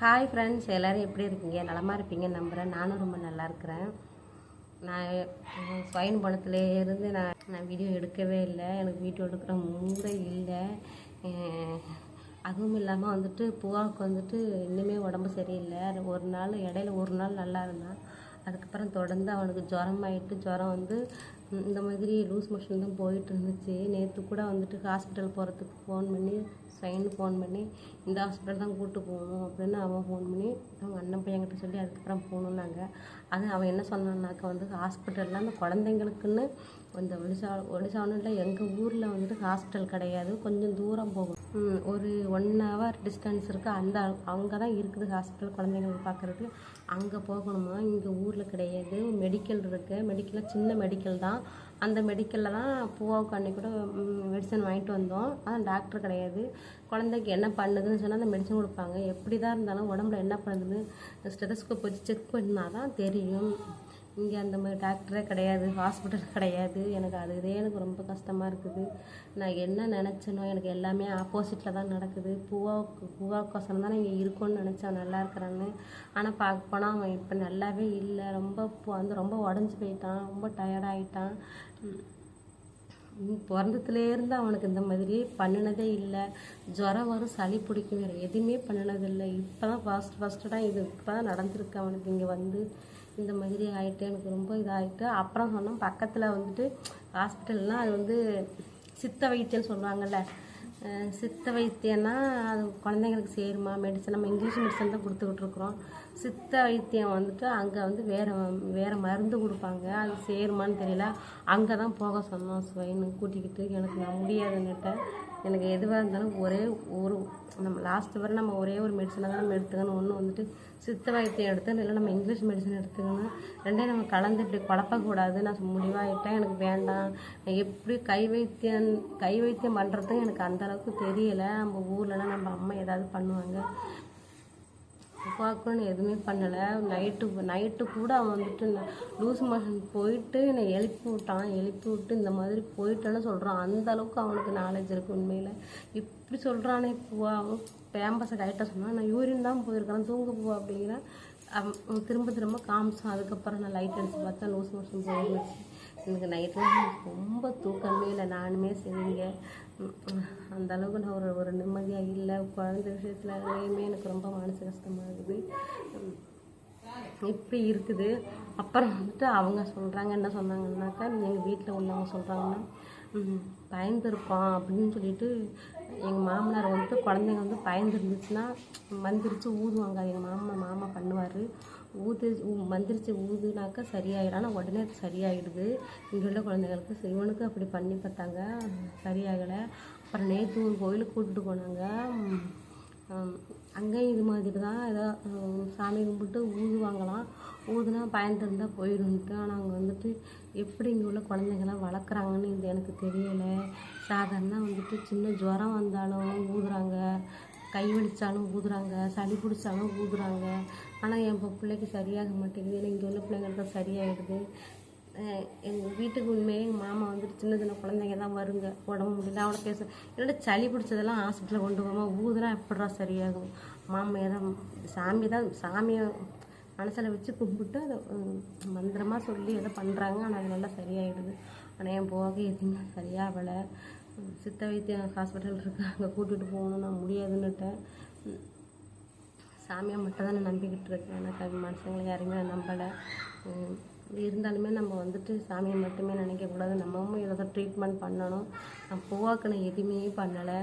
Hi friends, எல்லோரும் எப்படி இருக்கீங்க? நலமாக இருப்பீங்கன்னு நம்புகிறேன். நானும் ரொம்ப நல்லா இருக்கிறேன். நான் ஸ்வைன் பணத்துலேருந்து நான் வீடியோ எடுக்கவே இல்லை. எனக்கு வீடியோ எடுக்கிற மூடே இல்லை. அதுவும் இல்லாமல் வந்துட்டு பூவாவுக்கு வந்துட்டு இன்னுமே உடம்பு சரியில்லை. இடையில ஒரு நாள் நல்லா இருந்தான். அதுக்கப்புறம் தொடர்ந்து அவனுக்கு ஜுரம் வந்து இந்த மாதிரி லூஸ் மோஷன் தான் போயிட்டு இருந்துச்சு. நேற்று கூட வந்துட்டு ஹாஸ்பிட்டல் போகிறதுக்கு ஃபோன் பண்ணி இந்த ஹாஸ்பிட்டல் தான் கூப்பிட்டு போகணும் அப்படின்னு அவன் ஃபோன் பண்ணி அவங்க அண்ணன் பையன்கிட்ட சொல்லி அதுக்கப்புறம் போகணுன்னாங்க. அது அவன் என்ன சொன்னான்னாக்கா வந்து ஹாஸ்பிட்டலில் அந்த குழந்தைங்களுக்குன்னு இந்த ஒடிசாவில் இல்லை, எங்கள் ஊரில் வந்துட்டு ஹாஸ்பிட்டல் கிடையாது. கொஞ்சம் தூரம் போகும், ஒரு 1 hour டிஸ்டன்ஸ் இருக்குது. அங்கே தான் இருக்குது ஹாஸ்பிட்டல் குழந்தைங்களுக்கு பார்க்குறது. அங்கே போகணுமா, இங்கே ஊரில் கிடையாது. மெடிக்கல் இருக்குது, மெடிக்கலில் சின்ன மெடிக்கல் தான். அந்த மெடிக்கலில் தான் பூவாவுக்கு அன்றைக்கி கூட மெடிசன் வாங்கிட்டு வந்தோம். ஆனால் டாக்டர் கிடையாது. குழந்தைக்கு என்ன பண்ணுதுன்னு சொன்னால் அந்த மெடிசன் கொடுப்பாங்க. எப்படி தான் இருந்தாலும் உடம்புல என்ன பண்ணுதுன்னு ஸ்டெதஸ்கோப் வச்சு செக் பண்ணால் தான் தெரியும். இங்கே அந்த மாதிரி டாக்டரே கிடையாது, ஹாஸ்பிட்டல் கிடையாது. எனக்கு எனக்கு ரொம்ப கஷ்டமாக இருக்குது. நான் என்ன நினச்சேனோ எனக்கு எல்லாமே ஆப்போசிட்டில் தான் நடக்குது. பூவாக்கோசரம் தான் இங்கே இருக்கோன்னு நினச்சேன், நல்லா இருக்கிறான்னு. ஆனால் பார்க்க போனால் அவன் இப்போ நல்லாவே இல்லை. ரொம்ப உடஞ்சி போயிட்டான், ரொம்ப டயர்டாகிட்டான். பிறந்ததுலேருந்து அவனுக்கு இந்த மாதிரி பண்ணினதே இல்லை. ஜுரம் வரும், சளி பிடிக்கும், வேறு எதுவுமே பண்ணினதில்லை. இப்போ தான் ஃபஸ்ட்டு தான் இப்போ தான் நடந்திருக்கு அவனுக்கு. இங்கே வந்து இந்த மாதிரி ஆகிட்டு எனக்கு ரொம்ப இதாகிட்டு அப்புறம் சொன்னோம் பக்கத்தில் வந்துட்டு ஹாஸ்பிட்டல்னால் அது வந்து சித்த வைத்தியம்னு சொல்லுவாங்கள்ல. சித்த வைத்தியம்னா அது குழந்தைங்களுக்கு சேருமா மெடிசன்? நம்ம இங்கிலீஷ் மெடிசன் தான் கொடுத்துக்கிட்டு இருக்கிறோம். சித்த வைத்தியம் வந்துட்டு அங்கே வந்து வேறு மருந்து கொடுப்பாங்க. அது சேருமான்னு தெரியல. அங்கே தான் போக சொன்னோம் ஸ்வைன்னு கூட்டிக்கிட்டு. நான் முடியாதுன்னுட்டேன். எனக்கு எதுவாக இருந்தாலும் நம்ம லாஸ்ட் வரை நம்ம ஒரே ஒரு மெடிசனை தான் நம்ம எடுத்துக்கணும். ஒன்று வந்துட்டு சித்த வைத்தியம் எடுத்துக்கணும், இல்லை நம்ம இங்கிலீஷ் மெடிசன் எடுத்துக்கணும். ரெண்டையும் நம்ம கலந்து இப்படி குழப்பக்கூடாது. நான் முடிவாகிட்டேன், எனக்கு வேண்டாம். எப்படி கை வைத்தியம் பண்ணுறதுக்கு எனக்கு அந்தளவுக்கு தெரியலை. நம்ம ஊர்லலாம் நம்ம அம்மா ஏதாவது பண்ணுவாங்க. உப்பாக்குன்னு எதுவுமே பண்ணலை. நைட்டு கூட அவன் வந்துட்டு லூஸ் மோஷன் போயிட்டு என்னை எழுப்பி விட்டு இந்த மாதிரி போயிட்டேன்னு சொல்கிறான். அந்தளவுக்கு அவனுக்கு நாலேஜ் இருக்குது. உண்மையில் இப்படி சொல்கிறானே பூவா. அவன் பேம்பஸை டைட்டாக சொன்னான். நான் யூரின் தான் போயிருக்கான், தூங்க பூவா அப்படிங்கிறேன். திரும்ப காமிச்சான். அதுக்கப்புறம் நான் லைட் அடித்து பார்த்தா லூஸ் மோஷன் போயிடுச்சு. எனக்கு நைட்டில் ரொம்ப தூக்கமே இல்லை. நானுமே சரிங்க அந்த அளவுக்கு நான் ஒரு நிம்மதியாக இல்லை. குழந்தை விஷயத்தில் எனக்கு ரொம்ப மனசு கஷ்டமாக இருக்குது. இப்படி இருக்குது. அப்புறம் வந்துட்டு அவங்க சொல்கிறாங்க, என்ன சொன்னாங்கன்னாக்கா, எங்கள் வீட்டில் உள்ளவங்க சொல்கிறாங்கன்னா பயந்துருப்பான் அப்படின்னு சொல்லிட்டு எங்கள் மாமனார் வந்துட்டு குழந்தைங்க வந்து பயந்துருந்துச்சுன்னா மந்திரிச்சு ஊதுவாங்க. அது எங்கள் மாமா பண்ணுவார். மந்திரிச்சு ஊதுனாக்கா சரியாயிடும். ஆனால் உடனே அது சரியாயிடுது. இங்கே உள்ள குழந்தைங்களுக்கு. இவனுக்கு அப்படி பண்ணி பார்த்தாங்க, சரியாகலை. அப்புறம் நேற்று ஒரு கோயிலுக்கு கூப்பிட்டு போனாங்க. அங்கேயும் இது மாதிரி தான் ஏதோ சாமி கும்பிட்டு ஊதுவாங்களாம். ஊதுனா பயந்துருந்தால் போயிடும்ட்டு. ஆனால் அவங்க வந்துட்டு எப்படி இங்கே உள்ள குழந்தைங்களாம் வளர்க்குறாங்கன்னு எனக்கு தெரியலை. சாதாரண வந்துட்டு சின்ன ஜுரம் வந்தாலும் ஊதுறாங்க, கை வலிச்சாலும் ஊதுறாங்க, சளி பிடிச்சாலும் ஊதுறாங்க. ஆனால் என் பிள்ளைக்கு சரியாக மாட்டேங்குது. ஏன்னா இங்கே உள்ள பிள்ளைங்களுக்கு சரியாயிடுது. எங்கள் வீட்டுக்கு உண்மையே எங்கள் மாமா வந்துட்டு சின்ன குழந்தைங்க தான் வருங்க, உடம்பு முடியல அவனை என்னோட சளி பிடிச்சதெல்லாம் ஹாஸ்பிட்டலில் கொண்டு போகாமல் ஊதுனா எப்படா சரியாகும்? மாமா ஏதோ சாமியை மனசில் வச்சு கும்பிட்டு அதை மந்திரமாக சொல்லி எதை பண்ணுறாங்க. ஆனால் அது நல்லா சரியாயிடுது. ஆனால் என் போக எதுவுமே சரியாகலை. சித்த வைத்தியம் ஹாஸ்பிட்டல் இருக்குது, அங்கே கூட்டிகிட்டு போகணும். நான் முடியாதுன்னுட்டேன். சாமியை மட்டும் தான் நான் நம்பிக்கிட்டு இருக்கேன். எனக்கு மனுஷங்களை யாருமே நம்பலை. இருந்தாலுமே நம்ம வந்துட்டு சாமியை மட்டுமே நினைக்கக்கூடாது. நம்மவும் ஏதாவது ட்ரீட்மெண்ட் பண்ணணும். நான் பூவாக்குன்னு எதுவுமே பண்ணலை.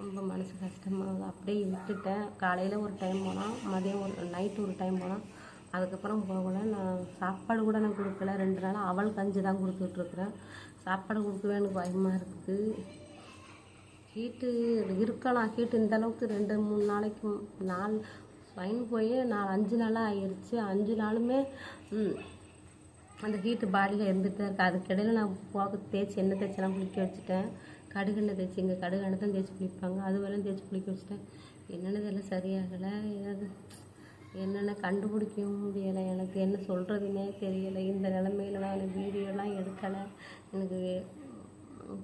ரொம்ப மனசு கஷ்டமாக அப்படியே விட்டுட்டேன். காலையில் ஒரு டைம் போனால், மதியம் நைட்டு ஒரு டைம் போனால், அதுக்கப்புறம் போகலை. நான் சாப்பாடு கூட நான் கொடுக்கல. 2 நாள் அவள் கஞ்சி தான் கொடுத்துட்ருக்குறேன். சாப்பாடு கொடுக்கவே எனக்கு பயமாக இருக்குது. ஹீட்டு இருக்கலாம். ஹீட்டு இந்தளவுக்கு 2-3 நாளைக்கு ஸ்வைன் போய் 5 நாளாக ஆகிடுச்சு. 5 நாளுமே அந்த ஹீட்டு பாடியில் இருந்துகிட்டு தான் இருக்குது. அதுக்கிடையில் நான் தேய்ச்சி எண்ணெய் தேய்ச்செல்லாம் குளிக்க வச்சுட்டேன். கடுகெண்ணெய் தேய்ச்சி, இங்கே கடுகெண்ணெய் தான் தேய்ச்சி குளிப்பாங்க, அதுவெல்லாம் தேய்ச்சி குளிக்க வச்சுட்டேன். என்னென்னதெல்லாம் சரியாகலை. ஏதாவது என்னென்ன கண்டுபிடிக்கவும் முடியலை. எனக்கு என்ன சொல்கிறதுனே தெரியலை. இந்த நிலமையில நான் எனக்கு வீடியோலாம் எடுக்கலை. எனக்கு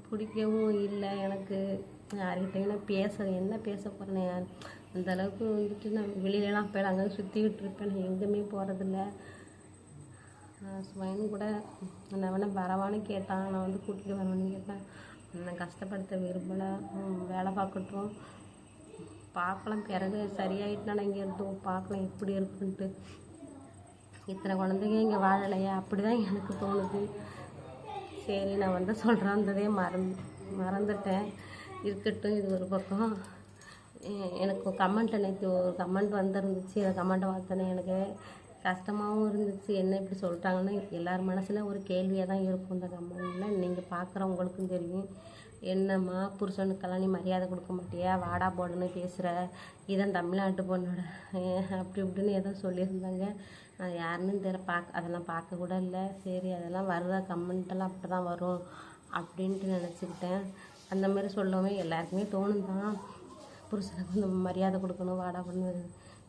பிடிக்கவும் இல்லை. எனக்கு யார்கிட்டையும் என்ன பேச போகிறேன்னு அந்த அளவுக்கு வந்துட்டு நான் வெளியிலலாம் போயில அங்கே சுற்றிக்கிட்டு இருப்பேன். நான் எங்கேயுமே போகிறதில்ல. ஸ்வைன் கூட நான் வேணா வரவான்னு கேட்டான். நான் வந்து கூட்டிகிட்டு வரணும்னு கேட்டேன். நான் கஷ்டப்படுத்த விரும்பலை. வேலை பார்க்கட்டும், பார்க்கலாம். பிறகு சரியாயிட்டுனா நான் இங்கே இருந்தோம் பார்க்கலாம் எப்படி இருக்குன்ட்டு. இத்தனை குழந்தைங்க இங்கே வாழலையா அப்படி தான் எனக்கு தோணுது. சரி, நான் வந்து சொல்கிறேன்றதே மறந்துட்டேன். இருக்கட்டும், இது ஒரு பக்கம். எனக்கு கமெண்ட்டில் நேற்று ஒரு கமெண்ட் வந்துருந்துச்சு. அந்த கமெண்ட்டை பார்த்தோன்னே எனக்கு கஷ்டமாகவும் இருந்துச்சு. என்ன இப்படி சொல்லிட்டாங்கன்னா எல்லார் மனசில் ஒரு கேள்வியாக தான் இருக்கும் இந்த கமெண்டில். நீங்கள் பார்க்குறவங்களுக்கும் தெரியும். என்னம்மா புருஷனுக்கெல்லாம் நீ மரியாதை கொடுக்க மாட்டியா, வாடா போடன்னு பேசுகிற, இதான் தமிழ்நாட்டு பொண்ணோட அப்படி இப்படின்னு ஏதோ சொல்லியிருந்தாங்க. அது யாருன்னு தெரியல, அதெல்லாம் பார்க்க கூட இல்லை. சரி, அதெல்லாம் வருதா கமெண்ட்டெல்லாம் அப்படி தான் வரும் அப்படின்ட்டு நினச்சிக்கிட்டேன். அந்த மாதிரி சொல்லவே எல்லாருக்குமே தோணும் தான், புருஷனுக்கு வந்து மரியாதை கொடுக்கணும், வாடா பண்ணு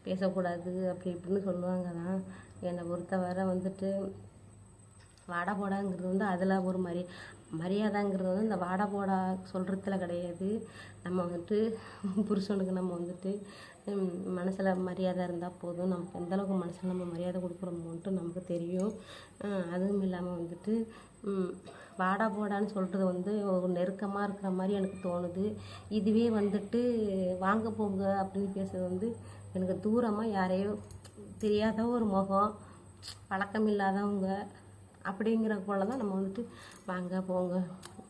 பேசக்கூடாது அப்படி இப்படின்னு சொல்லுவாங்க தான். என்னை பொறுத்தவரை வந்துட்டு வாடா போடாங்கிறது வந்து அதில் ஒரு மரியாதைங்கிறது வந்து இந்த வாடா போடா சொல்கிறதுல கிடையாது. நம்ம வந்துட்டு புருஷனுக்கு நம்ம வந்துட்டு மனசில் மரியாதை இருந்தால் போதும். நமக்கு எந்தளவுக்கு மனசில் நம்ம மரியாதை கொடுக்குறோமோன்ட்டு நமக்கு தெரியும். அதுவும் இல்லாமல் வந்துட்டு வாடா போடான்னு சொல்கிறது வந்து ஒரு நெருக்கமாக இருக்கிற மாதிரி எனக்கு தோணுது. இதுவே வந்துட்டு வாங்க போங்க அப்படின்னு பேசுறது வந்து எனக்கு தூரமாக யாரையோ தெரியாத ஒரு முகம், பழக்கம் இல்லாதவங்க அப்படிங்கிற போல தான் நம்ம வந்துட்டு வாங்க போங்க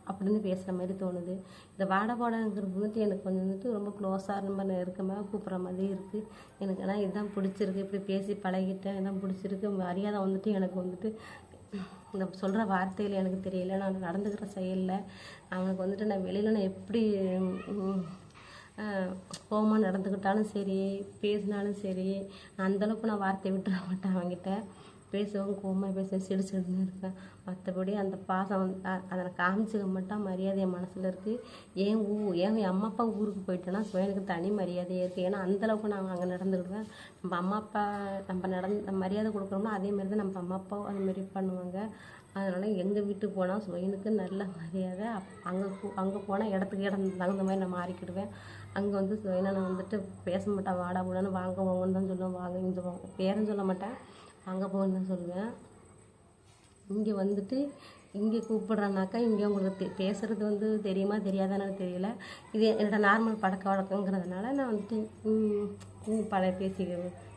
அப்படின்னு பேசுகிற மாதிரி தோணுது. இந்த வாடா போடாங்கிறது வந்துட்டு எனக்கு கொஞ்சம் வந்துட்டு ரொம்ப க்ளோஸாக ரொம்ப நெருக்கமாக கூப்பிட்ற மாதிரி இருக்குது எனக்கு. ஆனால் இதுதான் பிடிச்சிருக்கு, இப்படி பேசி பழகிட்டேன், இதான் பிடிச்சிருக்கு. மரியாதை வந்துட்டு எனக்கு வந்துட்டு இந்த சொல்கிற வார்த்தையில் எனக்கு தெரியல, நான் நடந்துக்கிற செயலில் அவனுக்கு வந்துட்டு நான் வெளியில் நான் எப்படி கோவமாக நடந்துக்கிட்டாலும் சரி, பேசினாலும் சரி, அந்தளவுக்கு நான் வார்த்தை விட்டுற மாட்டேன். அவன்கிட்ட பேசுவேன், கோவமாக பேசுவேன், சிடுன்னு இருப்பேன். மற்றபடி அந்த பாசம் அதை காமிச்சிக்க மாட்டான். மரியாதை என் மனசில் இருக்குது. என் அம்மா அப்பா ஊருக்கு போயிட்டேன்னா எனக்கு தனி மரியாதையாக இருக்குது. ஏன்னா அந்தளவுக்கு நான் அங்கே நடந்துக்கிடுவேன். நம்ம அம்மா அப்பா நம்ம மரியாதை கொடுக்குறோம்னா அதேமாரி தான் நம்ம அம்மா அப்பா அதுமாரி பண்ணுவாங்க. அதனால் எங்கள் வீட்டுக்கு போனால் சுவனுக்கு நல்ல மரியாதை. அங்கே போனால் இடத்துக்கு தகுந்த மாதிரி நான் மாறிக்கிடுவேன். அங்கே வந்து சுவனை நான் வந்துட்டு பேச மாட்டேன். வாடா போடான்னு வாங்க போங்கன்னு தான் சொல்லுவேன். வாங்க இங்கே வாங்க பேரும் சொல்ல மாட்டேன், வாங்க போங்கன்னு தான் சொல்லுவேன். இங்கே வந்துட்டு இங்கே கூப்பிட்றேன்னாக்கா இங்கே உங்களுக்கு பேசுகிறது வந்து தெரியுமா தெரியாதான்னு தெரியல. இது என்னோடய நார்மல் பழக்க வழக்கங்கிறதுனால நான் வந்துட்டு பழைய பேசி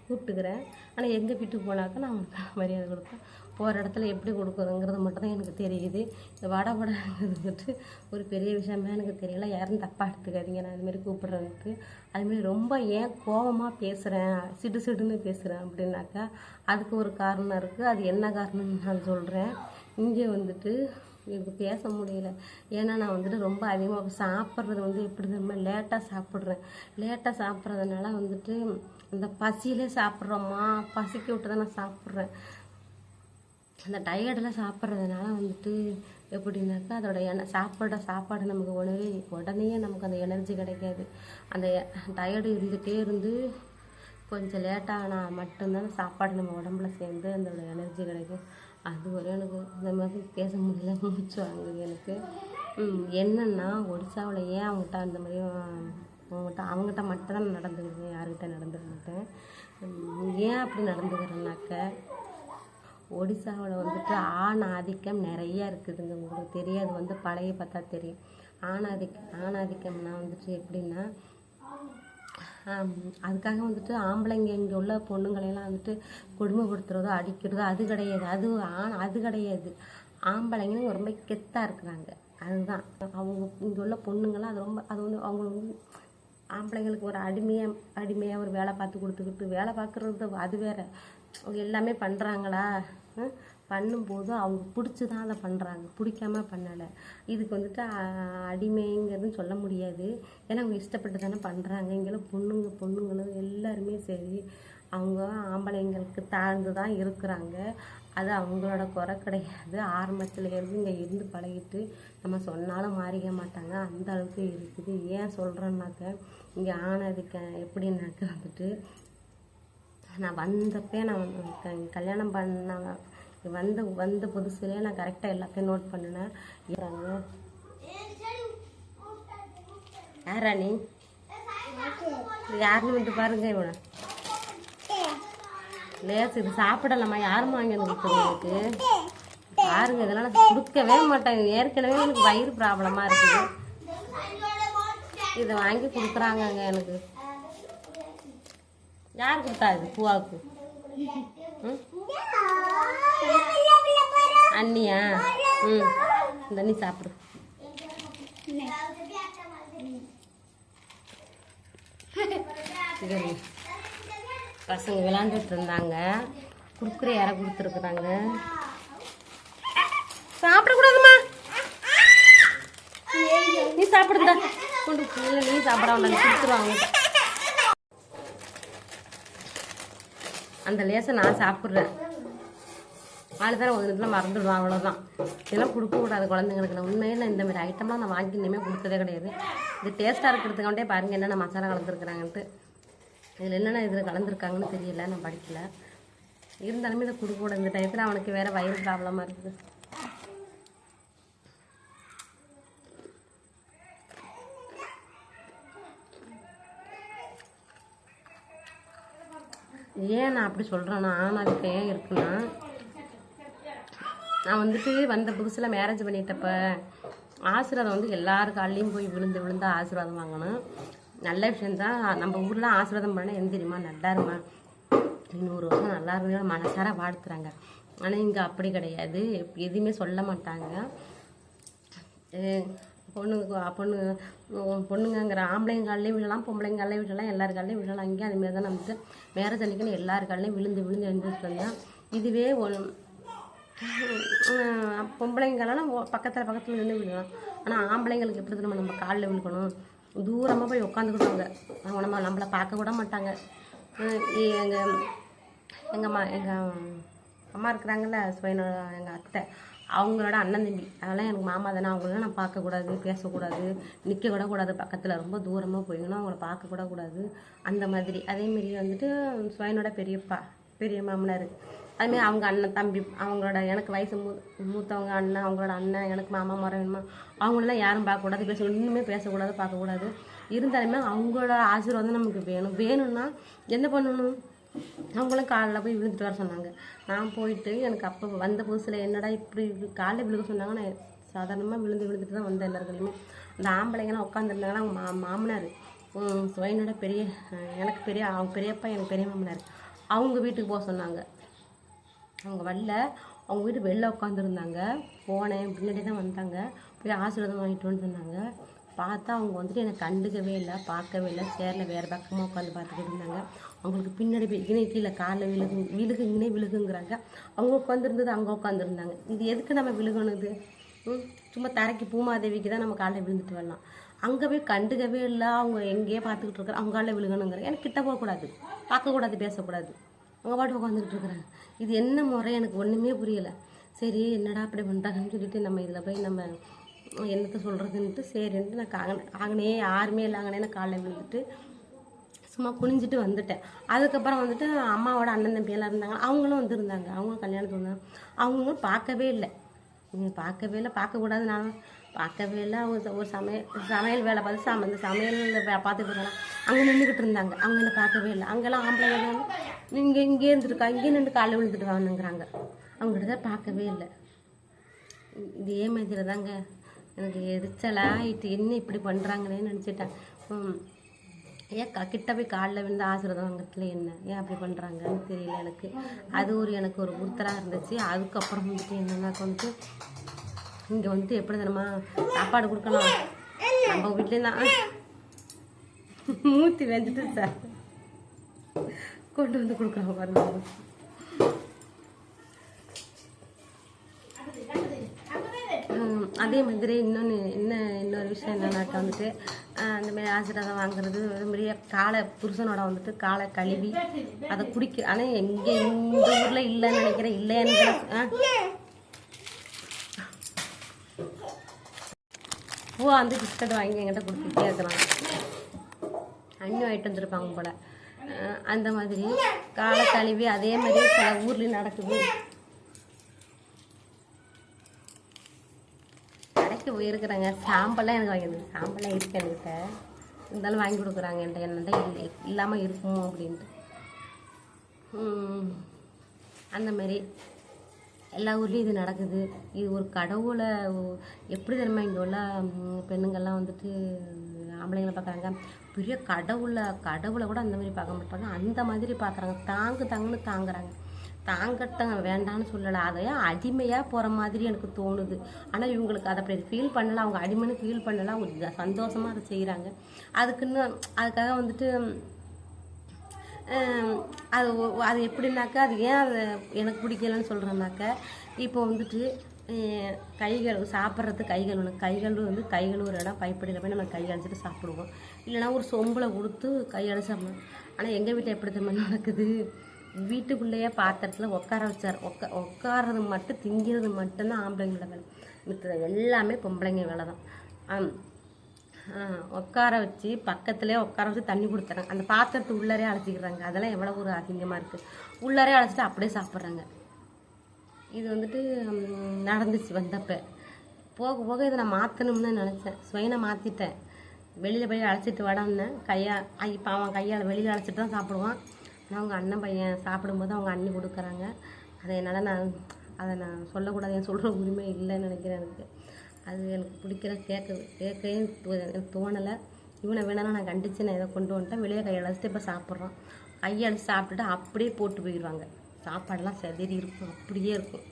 கூப்பிட்டுக்கிறேன். ஆனால் எங்கள் வீட்டுக்கு போனாக்கா நான் அவனுக்கு மரியாதை கொடுப்பேன். போகிற இடத்துல எப்படி கொடுக்குறோங்கிறது மட்டும் தான் எனக்கு தெரியுது. இந்த வாடா போடாங்கிறது வந்துட்டு ஒரு பெரிய விஷயமா எனக்கு தெரியல. யாரும் தப்பாக எடுத்துக்காதீங்க நான் அதுமாரி கூப்பிட்றதுக்கு. அதுமாரி ரொம்ப ஏன் கோபமாக பேசுகிறேன், சிடுன்னு பேசுகிறேன் அப்படின்னாக்கா அதுக்கு ஒரு காரணம் இருக்குது. அது என்ன காரணம்னு நான் சொல்கிறேன். இங்கே வந்துட்டு எனக்கு பேச முடியல. ஏன்னா நான் வந்துட்டு ரொம்ப அதிகமாக சாப்பிட்றது வந்து எப்படி ரொம்ப லேட்டாக சாப்பிட்றேன். லேட்டாக சாப்பிட்றதுனால வந்துட்டு அந்த பசியிலே சாப்பிட்றோமா, பசிக்க விட்டு தான் நான் சாப்பிட்றேன். அந்த டயர்டில் சாப்பிட்றதுனால வந்துட்டு எப்படின்னாக்கா அதோட சாப்பாடு நமக்கு உடனே நமக்கு அந்த எனர்ஜி கிடைக்காது. அந்த டயர்டு இருந்துகிட்டே இருந்து கொஞ்சம் லேட்டானால் மட்டும்தான் சாப்பாடு நம்ம உடம்புல சேர்ந்து அதோட எனர்ஜி கிடைக்கும். அது வரையும் எனக்கு இந்த மாதிரி பேச முடியல, மூச்சு வாங்குது எனக்கு. என்னென்னா ஒடிசாவில் ஏன் அவங்ககிட்ட அந்த மாதிரி அவங்ககிட்ட மட்டும் தான் நடந்துக்கிறேன், யாருக்கிட்ட நடந்துக்க மாட்டேன். ஏன் அப்படி நடந்துக்கிறேன்னாக்க ஒடிசாவில் வந்துட்டு ஆண் ஆதிக்கம் நிறையா இருக்குதுங்க. உங்களுக்கு தெரியாது, வந்து பழைய பார்த்தா தெரியும். ஆணாதிக்கம்னா வந்துட்டு எப்படின்னா அதுக்காக வந்துட்டு ஆம்பளைங்க இங்கே உள்ள பொண்ணுங்களையெல்லாம் வந்துட்டு கொடுமைப்படுத்துறதோ அடிக்கிறதோ அது கிடையாது. அது கிடையாது. ஆம்பளைங்கன்னு ரொம்ப கெத்தாக இருக்கிறாங்க. அதுதான் அவங்க இங்கே உள்ள பொண்ணுங்கள்லாம் அது வந்து அவங்க வந்து ஆம்பளைங்களுக்கு ஒரு அடிமையாக ஒரு வேலை பார்த்து கொடுத்துக்கிட்டு வேலை பார்க்குறது அது வேறு. அவங்க எல்லாமே பண்ணுறாங்களா, பண்ணும்போது அவங்க பிடிச்சி தான் அதை பண்ணுறாங்க, பிடிக்காம பண்ணலை. இதுக்கு வந்துட்டு அடிமைங்கிறதுன்னு சொல்ல முடியாது. ஏன்னா அவங்க இஷ்டப்பட்டு தானே பண்ணுறாங்க. இங்கெல்லாம் பொண்ணுங்களும் எல்லாருமே சரி அவங்க ஆம்பளைங்களுக்கு தாழ்ந்து தான் இருக்கிறாங்க. அது அவங்களோட குறை கிடையாது. ஆரம்பத்துலேருந்து இங்கே இருந்து பழகிட்டு நம்ம சொன்னாலும் மாறிக்க மாட்டாங்க, அந்த அளவுக்கு இருக்குது. ஏன் சொல்கிறேன்னாக்க இங்கே ஆணாதிக்கம் எப்படின்னாக்க வந்துட்டு நான் வந்தப்பே நான் கல்யாணம் பண்ணாங்க வந்த புதுசுலேயே நான் கரெக்டாக எல்லாத்தையும் நோட் பண்ணினேன். யாரா நீ யாருன்னு வந்து பாருங்க இவனை. லேஸ் இது சாப்பிடலாமா? யாரும் வாங்கி வந்து கொடுத்தது எனக்கு? பாருங்க, இதெல்லாம் நான் கொடுக்கவே மாட்டேன். ஏற்கனவே எனக்கு வயிறு ப்ராப்ளமாக இருக்குது. இதை வாங்கி கொடுக்குறாங்கங்க எனக்கு. யார் கொடுத்தா இது பூவாவுக்கு? அண்ணியா? இந்த நீ சாப்பிடு. பசங்க விளாண்டுட்டு இருந்தாங்க. குடுக்குற யாரை கொடுத்துருக்குறாங்க. சாப்பிடக்கூடாதுமா, நீ சாப்பிடுதா கொண்டு இல்லை, நீ சாப்பிட வேண்டாம், கொடுத்துருவாங்க. அந்த லேசை நான் சாப்பிட்றேன். ஆளு தானே ஒரு இடத்துல மறந்துடுவான், அவ்வளோதான். இதெல்லாம் கொடுக்கக்கூடாது குழந்தைங்களுக்கு. நான் உண்மையில் இந்த மாதிரி ஐட்டம்லாம் நான் வாங்கி இனிமேல் கொடுத்ததே கிடையாது. இது டேஸ்ட்டாக இருக்கிறதுக்காண்டே பாருங்கள் என்னென்ன மசாலா கலந்துருக்குறாங்கன்ட்டு. இதில் என்னென்ன இதில் கலந்துருக்காங்கன்னு தெரியல, நான் படிக்கல. இருந்தாலுமே இதை கொடுக்கக்கூடாது. இந்த டயத்தில் அவனுக்கு வேறு வயிறு ப்ராப்ளமாக இருக்குது. ஏன் நான் அப்படி சொல்கிறேன்னா, அதுக்கு ஏன் இருக்குன்னா, நான் வந்துட்டு வந்த புதுசில் மேரேஜ் பண்ணிட்டப்ப ஆசீர்வாதம் வந்து எல்லாரு காலையும் போய் விழுந்து விழுந்து ஆசீர்வாதம் வாங்கணும். நல்ல விஷயந்தான். நம்ம ஊரில் ஆசீர்வாதம் பண்ண எந்த தெரியுமா, நல்லாருமா 100 வருஷம் நல்லா இருந்தாலும் மனசார வாழ்த்துறாங்க. ஆனால் இங்கே அப்படி கிடையாது. எதுவுமே சொல்ல மாட்டாங்க. பொண்ணுங்கிற ஆம்பளைங்க காலையும் விழலாம், பொம்பளைங்க காலையும் விழலாம், எல்லாரு காலையும் விழலாம். அங்கேயும் அதுமாரி தான் நமக்கு மேரேஜ் அன்றைக்கின்னு எல்லாரு காலையும் விழுந்து விழுந்து எழுந்திரிச்சு வந்தேன். இதுவே பொம்பளைங்களாம் பக்கத்தில் நின்று விழலாம். ஆனால் ஆம்பளைங்களுக்கு எப்படி நம்ம காலில் விழுக்கணும், தூரமாக போய் உட்காந்துக்கிடுவாங்க. அவங்க நம்மளை பார்க்க கூட மாட்டாங்க. எங்கள் அம்மா இருக்கிறாங்கல்ல, எங்கள் அத்தை, அவங்களோட அண்ணன் தம்பி, அதெல்லாம் எனக்கு மாமா தானே. அவங்களெலாம் நான் பார்க்கக்கூடாது, பேசக்கூடாது, நிற்க கூட கூடாது. பக்கத்தில் ரொம்ப தூரமாக போயிடணும், அவங்கள பார்க்கக்கூட கூடாது. அந்த மாதிரி. அதேமாரி வந்துட்டு சுவயனோட பெரிய மாமனார், அதுமாரி அவங்க அண்ணன் தம்பி, அவங்களோட எனக்கு வயசு மூத்தவங்க அண்ணன், அவங்களோட அண்ணன், எனக்கு மாமா முறை வேணுமா, அவங்களெலாம் யாரும் பார்க்கக்கூடாது, இன்னுமே பேசக்கூடாது, பார்க்கக்கூடாது. இருந்தாலுமே அவங்களோட ஆசீர்வாதம் நமக்கு வேணும்னா என்ன பண்ணணும், அவங்களும் காலில் போய் விழுந்துட்டு வர சொன்னாங்க. நான் போயிட்டு எனக்கு அப்போ வந்த புதுசில் என்னடா இப்படி காலில் விழுக சொன்னாங்க. நான் சாதாரணமாக விழுந்துட்டு தான் வந்தேன். எல்லாருக்குலையுமே அந்த ஆம்பளைங்கெல்லாம் உட்காந்துருந்தாங்கன்னா அவங்க மாமனார் சுவயனோட எனக்கு அவங்க பெரியப்பா, எனக்கு பெரிய மாமனார், அவங்க வீட்டுக்கு போக சொன்னாங்க. அவங்க வரல, அவங்க வீட்டு வெளில உட்காந்துருந்தாங்க. போனேன், பின்னாடி தான் வந்தாங்க. போய் ஆசீர்வாதம் வாங்கிட்டு சொன்னாங்க. பார்த்தா அவங்க வந்துட்டு எனக்கு கண்டுக்கவே இல்லை, பார்க்கவே இல்லை. சேரில் வேறு பக்கமாக உட்காந்து பார்த்துக்கிட்டு இருந்தாங்க. அவங்களுக்கு பின்னாடி போய் இங்கே கீழே காலில் விழுகுங்கன்னே விழுகுங்கிறாங்க. அவங்க உட்காந்துருந்தது அங்கே உட்காந்துருந்தாங்க. இது எதுக்கு நம்ம விழுகணுது? சும்மா தரைக்கு பூமாதேவிக்கு தான் நம்ம காலில் விழுந்துட்டு வரலாம். அங்கே போய் கண்டுக்கவே இல்லை. அவங்க எங்கேயே பார்த்துக்கிட்டு இருக்கிற அவங்க காலில் விழுகணுங்கிற. எனக்கு கிட்ட போகக்கூடாது, பார்க்கக்கூடாது, பேசக்கூடாது. அவங்க பாட்டு உட்காந்துக்கிட்டு இருக்கிறாங்க. இது என்ன முறை எனக்கு ஒன்றுமே புரியலை. சரி என்னடா அப்படி பண்ணுறாங்கன்னு சொல்லிட்டு நம்ம இதில் போய் நம்ம என்னத்தை சொல்கிறதுன்ட்டு சரின்ட்டு நான் ஆகனே யாருமே இல்லை அங்கனே நான் காலைல விழுந்துட்டு சும்மா குனிஞ்சிட்டு வந்துட்டேன். அதுக்கப்புறம் வந்துட்டு அம்மாவோட அண்ணன் தம்பியெல்லாம் இருந்தாங்க, அவங்களும் வந்துருந்தாங்க. அவங்களும் கல்யாணத்துக்கு வந்தாங்க. அவங்களும் பார்க்கவே இல்லை, பார்க்கக்கூடாது. நான் பார்க்கவே இல்லை. ஒரு சமையல் வேலை பார்த்து அந்த சமையல் பார்த்துட்டு இருந்தாங்க. அங்கே நின்றுக்கிட்டு இருந்தாங்க. அவங்க என்ன பார்க்கவே இல்லை. அங்கெல்லாம் ஆம்பளை வந்து இங்கே இருந்துருக்கா, இங்கே நின்று காலையில் விழுந்துட்டு வாங்கங்கிறாங்க. அவங்ககிட்ட தான் பார்க்கவே இல்லை. இதே மாதிரி தாங்க எனக்கு எரிச்சலாயிட்டு என்ன இப்படி பண்ணுறாங்கன்னு நினச்சிட்டேன். ஏன் கிட்ட போய் காலில் விழுந்து ஆசீர்வாதம் வாங்கிறதுல என்ன, ஏன் அப்படி பண்ணுறாங்கன்னு தெரியல எனக்கு. அது எனக்கு ஒரு உறுத்தலாக இருந்துச்சு. அதுக்கப்புறம் வந்துட்டு என்னன்னாக்க வந்துட்டு இங்கே வந்துட்டு எப்படி தானம்மா சாப்பாடு கொடுக்கலாம், நம்ம வீட்லேயும் மூத்தி வெஞ்சிட்டு சார் கொண்டு வந்து கொடுக்கலாம் பாருங்க. அதே மாதிரி இன்னொரு விஷயம் என்னன்னாக்கா வந்துட்டு அந்தமாரி ஆசீர்வாதம் வாங்குறது, அதுமாதிரியே புருஷனோட வந்துட்டு காலை கழுவி அதை குடிக்க. ஆனால் எங்கே இந்த ஊரில் இல்லைன்னு நினைக்கிறேன். இல்லைன்னு பூவா வந்து பிஸ்கட் வாங்கி என்கிட்ட கொடுத்துட்டே இருக்கிறாங்க. அண்ணி வாங்கிட்டு வந்துருப்பாங்க போல. அந்த மாதிரி காலை கழுவி அதே மாதிரி சில ஊர்லேயும் நடக்குது. கடைக்கு போயிருக்கிறாங்க. சாம்பல்லாம் எனக்கு வாங்கிடுது. சாம்பல்லாம் இருக்கு என்கிட்ட. இருந்தாலும் வாங்கி கொடுக்குறாங்க என்னட்ட இல்லாமல் இருக்குமோ அப்படின்ட்டு. அந்த மாதிரி எல்லா ஊர்லேயும் இது நடக்குது. இது ஒரு கடவுளை எப்படி தெரியுமா, இங்கே உள்ள பெண்ணுங்கள்லாம் வந்துட்டு ஆம்பளைங்களை பார்க்குறாங்க, பெரிய கடவுளை கூட அந்த மாதிரி பார்க்க மாட்டாங்க, அந்த மாதிரி பார்க்குறாங்க. தாங்குன்னு தாங்குறாங்க. தாங்கட்டங்க வேண்டான்னு சொல்லலை, அதையே அடிமையாக போகிற மாதிரி எனக்கு தோணுது. ஆனால் இவங்களுக்கு அதை அப்படி ஃபீல் பண்ணலை, அவங்க அடிமைன்னு ஃபீல் பண்ணலை, அவங்க சந்தோஷமாக அதை செய்கிறாங்க. அதுக்காக வந்துட்டு அது எப்படின்னாக்கா, அது ஏன் அதை எனக்கு பிடிக்கலன்னு சொல்கிறேன்னாக்கா, இப்போ வந்துட்டு சாப்பிட்றது கைகள் வந்து ஒரு இடம் பைப்படியில் போய் நம்ம அழைச்சிட்டு சாப்பிடுவோம். இல்லைனா ஒரு சொம்பில் கொடுத்து கையெழு சாப்பிடுவோம். ஆனால் எங்கள் வீட்டில் எப்படி தெரியுமா நடக்குது, வீட்டுக்குள்ளேயே பாத்திரத்தில் உட்கார்றது மட்டும், திங்கிறது மட்டும்தான் ஆம்பளைங்களோட வேலை. மித்தது எல்லாமே பொம்பளைங்க வேலை தான். உட்கார வச்சு பக்கத்துலேயே உட்கார வச்சு தண்ணி கொடுத்துறாங்க, அந்த பாத்திரத்தை உள்ளரே அழைச்சிக்கிறாங்க. அதெல்லாம் எவ்வளோ ஒரு அதிகமாக இருக்குது. உள்ளரே அழைச்சிட்டு அப்படியே சாப்பிட்றாங்க. இது வந்துட்டு நடந்துச்சு வந்தப்போ. போக போக இதை நான் மாற்றணும்னு நினச்சேன், சுயனை மாற்றிட்டேன். வெளியில் போய் அழைச்சிட்டு வடன்னேன், இப்போ அவன் கையால் வெளியில் அழைச்சிட்டு தான் சாப்பிடுவான். ஆனால் அவங்க அண்ணன் பையன் சாப்பிடும்போது அவங்க அண்ணி கொடுக்குறாங்க. அதை நான் சொல்லக்கூடாது, என் சொல்கிற உரிமை இல்லைன்னு நினைக்கிறேன். அது எனக்கு பிடிக்கிற கேட்கவே எனக்கு தோணலை. இவனை வேணாலும் நான் கண்டிச்சு நான் இதை கொண்டு வந்துட்டேன். வெளியே கையழைச்சிட்டு இப்போ சாப்பிட்றோம். கையழைச்சி சாப்பிட்டுட்டு அப்படியே போட்டு போயிடுவாங்க. சாப்பாடெல்லாம் செதறி இருக்கும், அப்படியே இருக்கும்.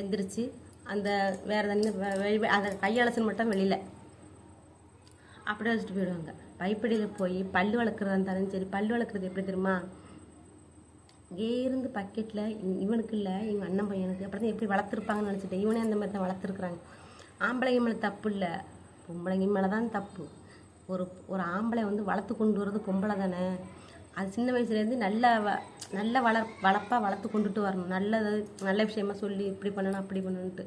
எந்திரிச்சு அந்த வேறு தண்ணி அதை கையழைச்சின்னு மட்டும் வெளியில் அப்படியே வச்சுட்டு போயிடுவாங்க. பைப்படியில் போய் பல் வளர்க்குறதா இருந்தாலும் சரி, பல் வளர்க்குறது எப்படி தெரியுமா, இங்கே இருந்து பக்கெட்டில் இவனுக்கு இல்லை எங்கள் அண்ணன் பையனுக்கு அப்படி தான் எப்படி வளர்த்துருப்பாங்கன்னு நினச்சிட்டேன். இவனே அந்த மாதிரி தான் வளர்த்துருக்குறாங்க. ஆம்பளைங்க மேலே தப்பு இல்லை, பொம்பளைங்க மேலே தான் தப்பு. ஒரு ஆம்பளை வந்து வளர்த்து கொண்டு வர்றது பொம்பளை தானே. அது சின்ன வயசுலேருந்து நல்ல வளர்ப்பாக வளர்த்து கொண்டுட்டு வரணும். நல்ல விஷயமா சொல்லி இப்படி பண்ணணும் அப்படி பண்ணணுன்ட்டு.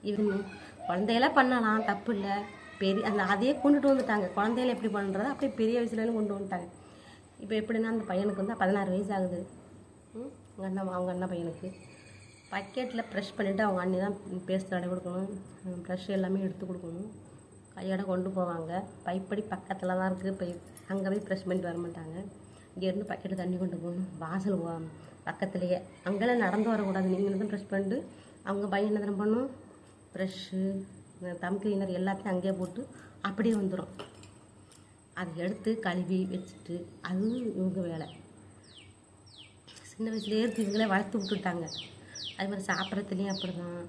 இவங்க குழந்தையெல்லாம் பண்ணலாம், தப்பு இல்லை. அதையே கொண்டுட்டு வந்துட்டாங்க. குழந்தையில எப்படி பண்ணுறதோ அப்படியே பெரிய வயசுலேருந்து கொண்டு வந்துட்டாங்க. இப்போ எப்படின்னா அந்த பையனுக்கு வந்து 16 வயசு ஆகுது. அவங்க அண்ணன் பையனுக்கு பக்கெட்டில் ப்ரெஷ் பண்ணிவிட்டு அவங்க அண்ணி தான் பேஸ்ட் அடை கொடுக்கணும், ப்ரெஷ் எல்லாமே எடுத்து கொடுக்கணும். கையோட கொண்டு போவாங்க. பைப்படி பக்கத்தில் தான் இருக்குது. அங்கே போய் ப்ரெஷ் பண்ணிட்டு வர மாட்டாங்க. இங்கேருந்து பக்கெட்டு தண்ணி கொண்டு போகணும். வாசல் பக்கத்துலேயே, அங்கெல்லாம் நடந்து வரக்கூடாது. நீங்கள் தான் ப்ரெஷ் பண்ணிட்டு அவங்க பையன் என்ன தரம் பண்ணும், ப்ரெஷ்ஷு தம் கிளீனர் எல்லாத்தையும் அங்கேயே போட்டு அப்படியே வந்துடும். அதை எடுத்து கழுவி வச்சுட்டு அது இவங்க வேலை. சின்ன வயசுலேயே இவங்களே வளர்த்து விட்டுட்டாங்க. அது மாதிரி சாப்பிட்றதுலேயும் அப்படி தான்.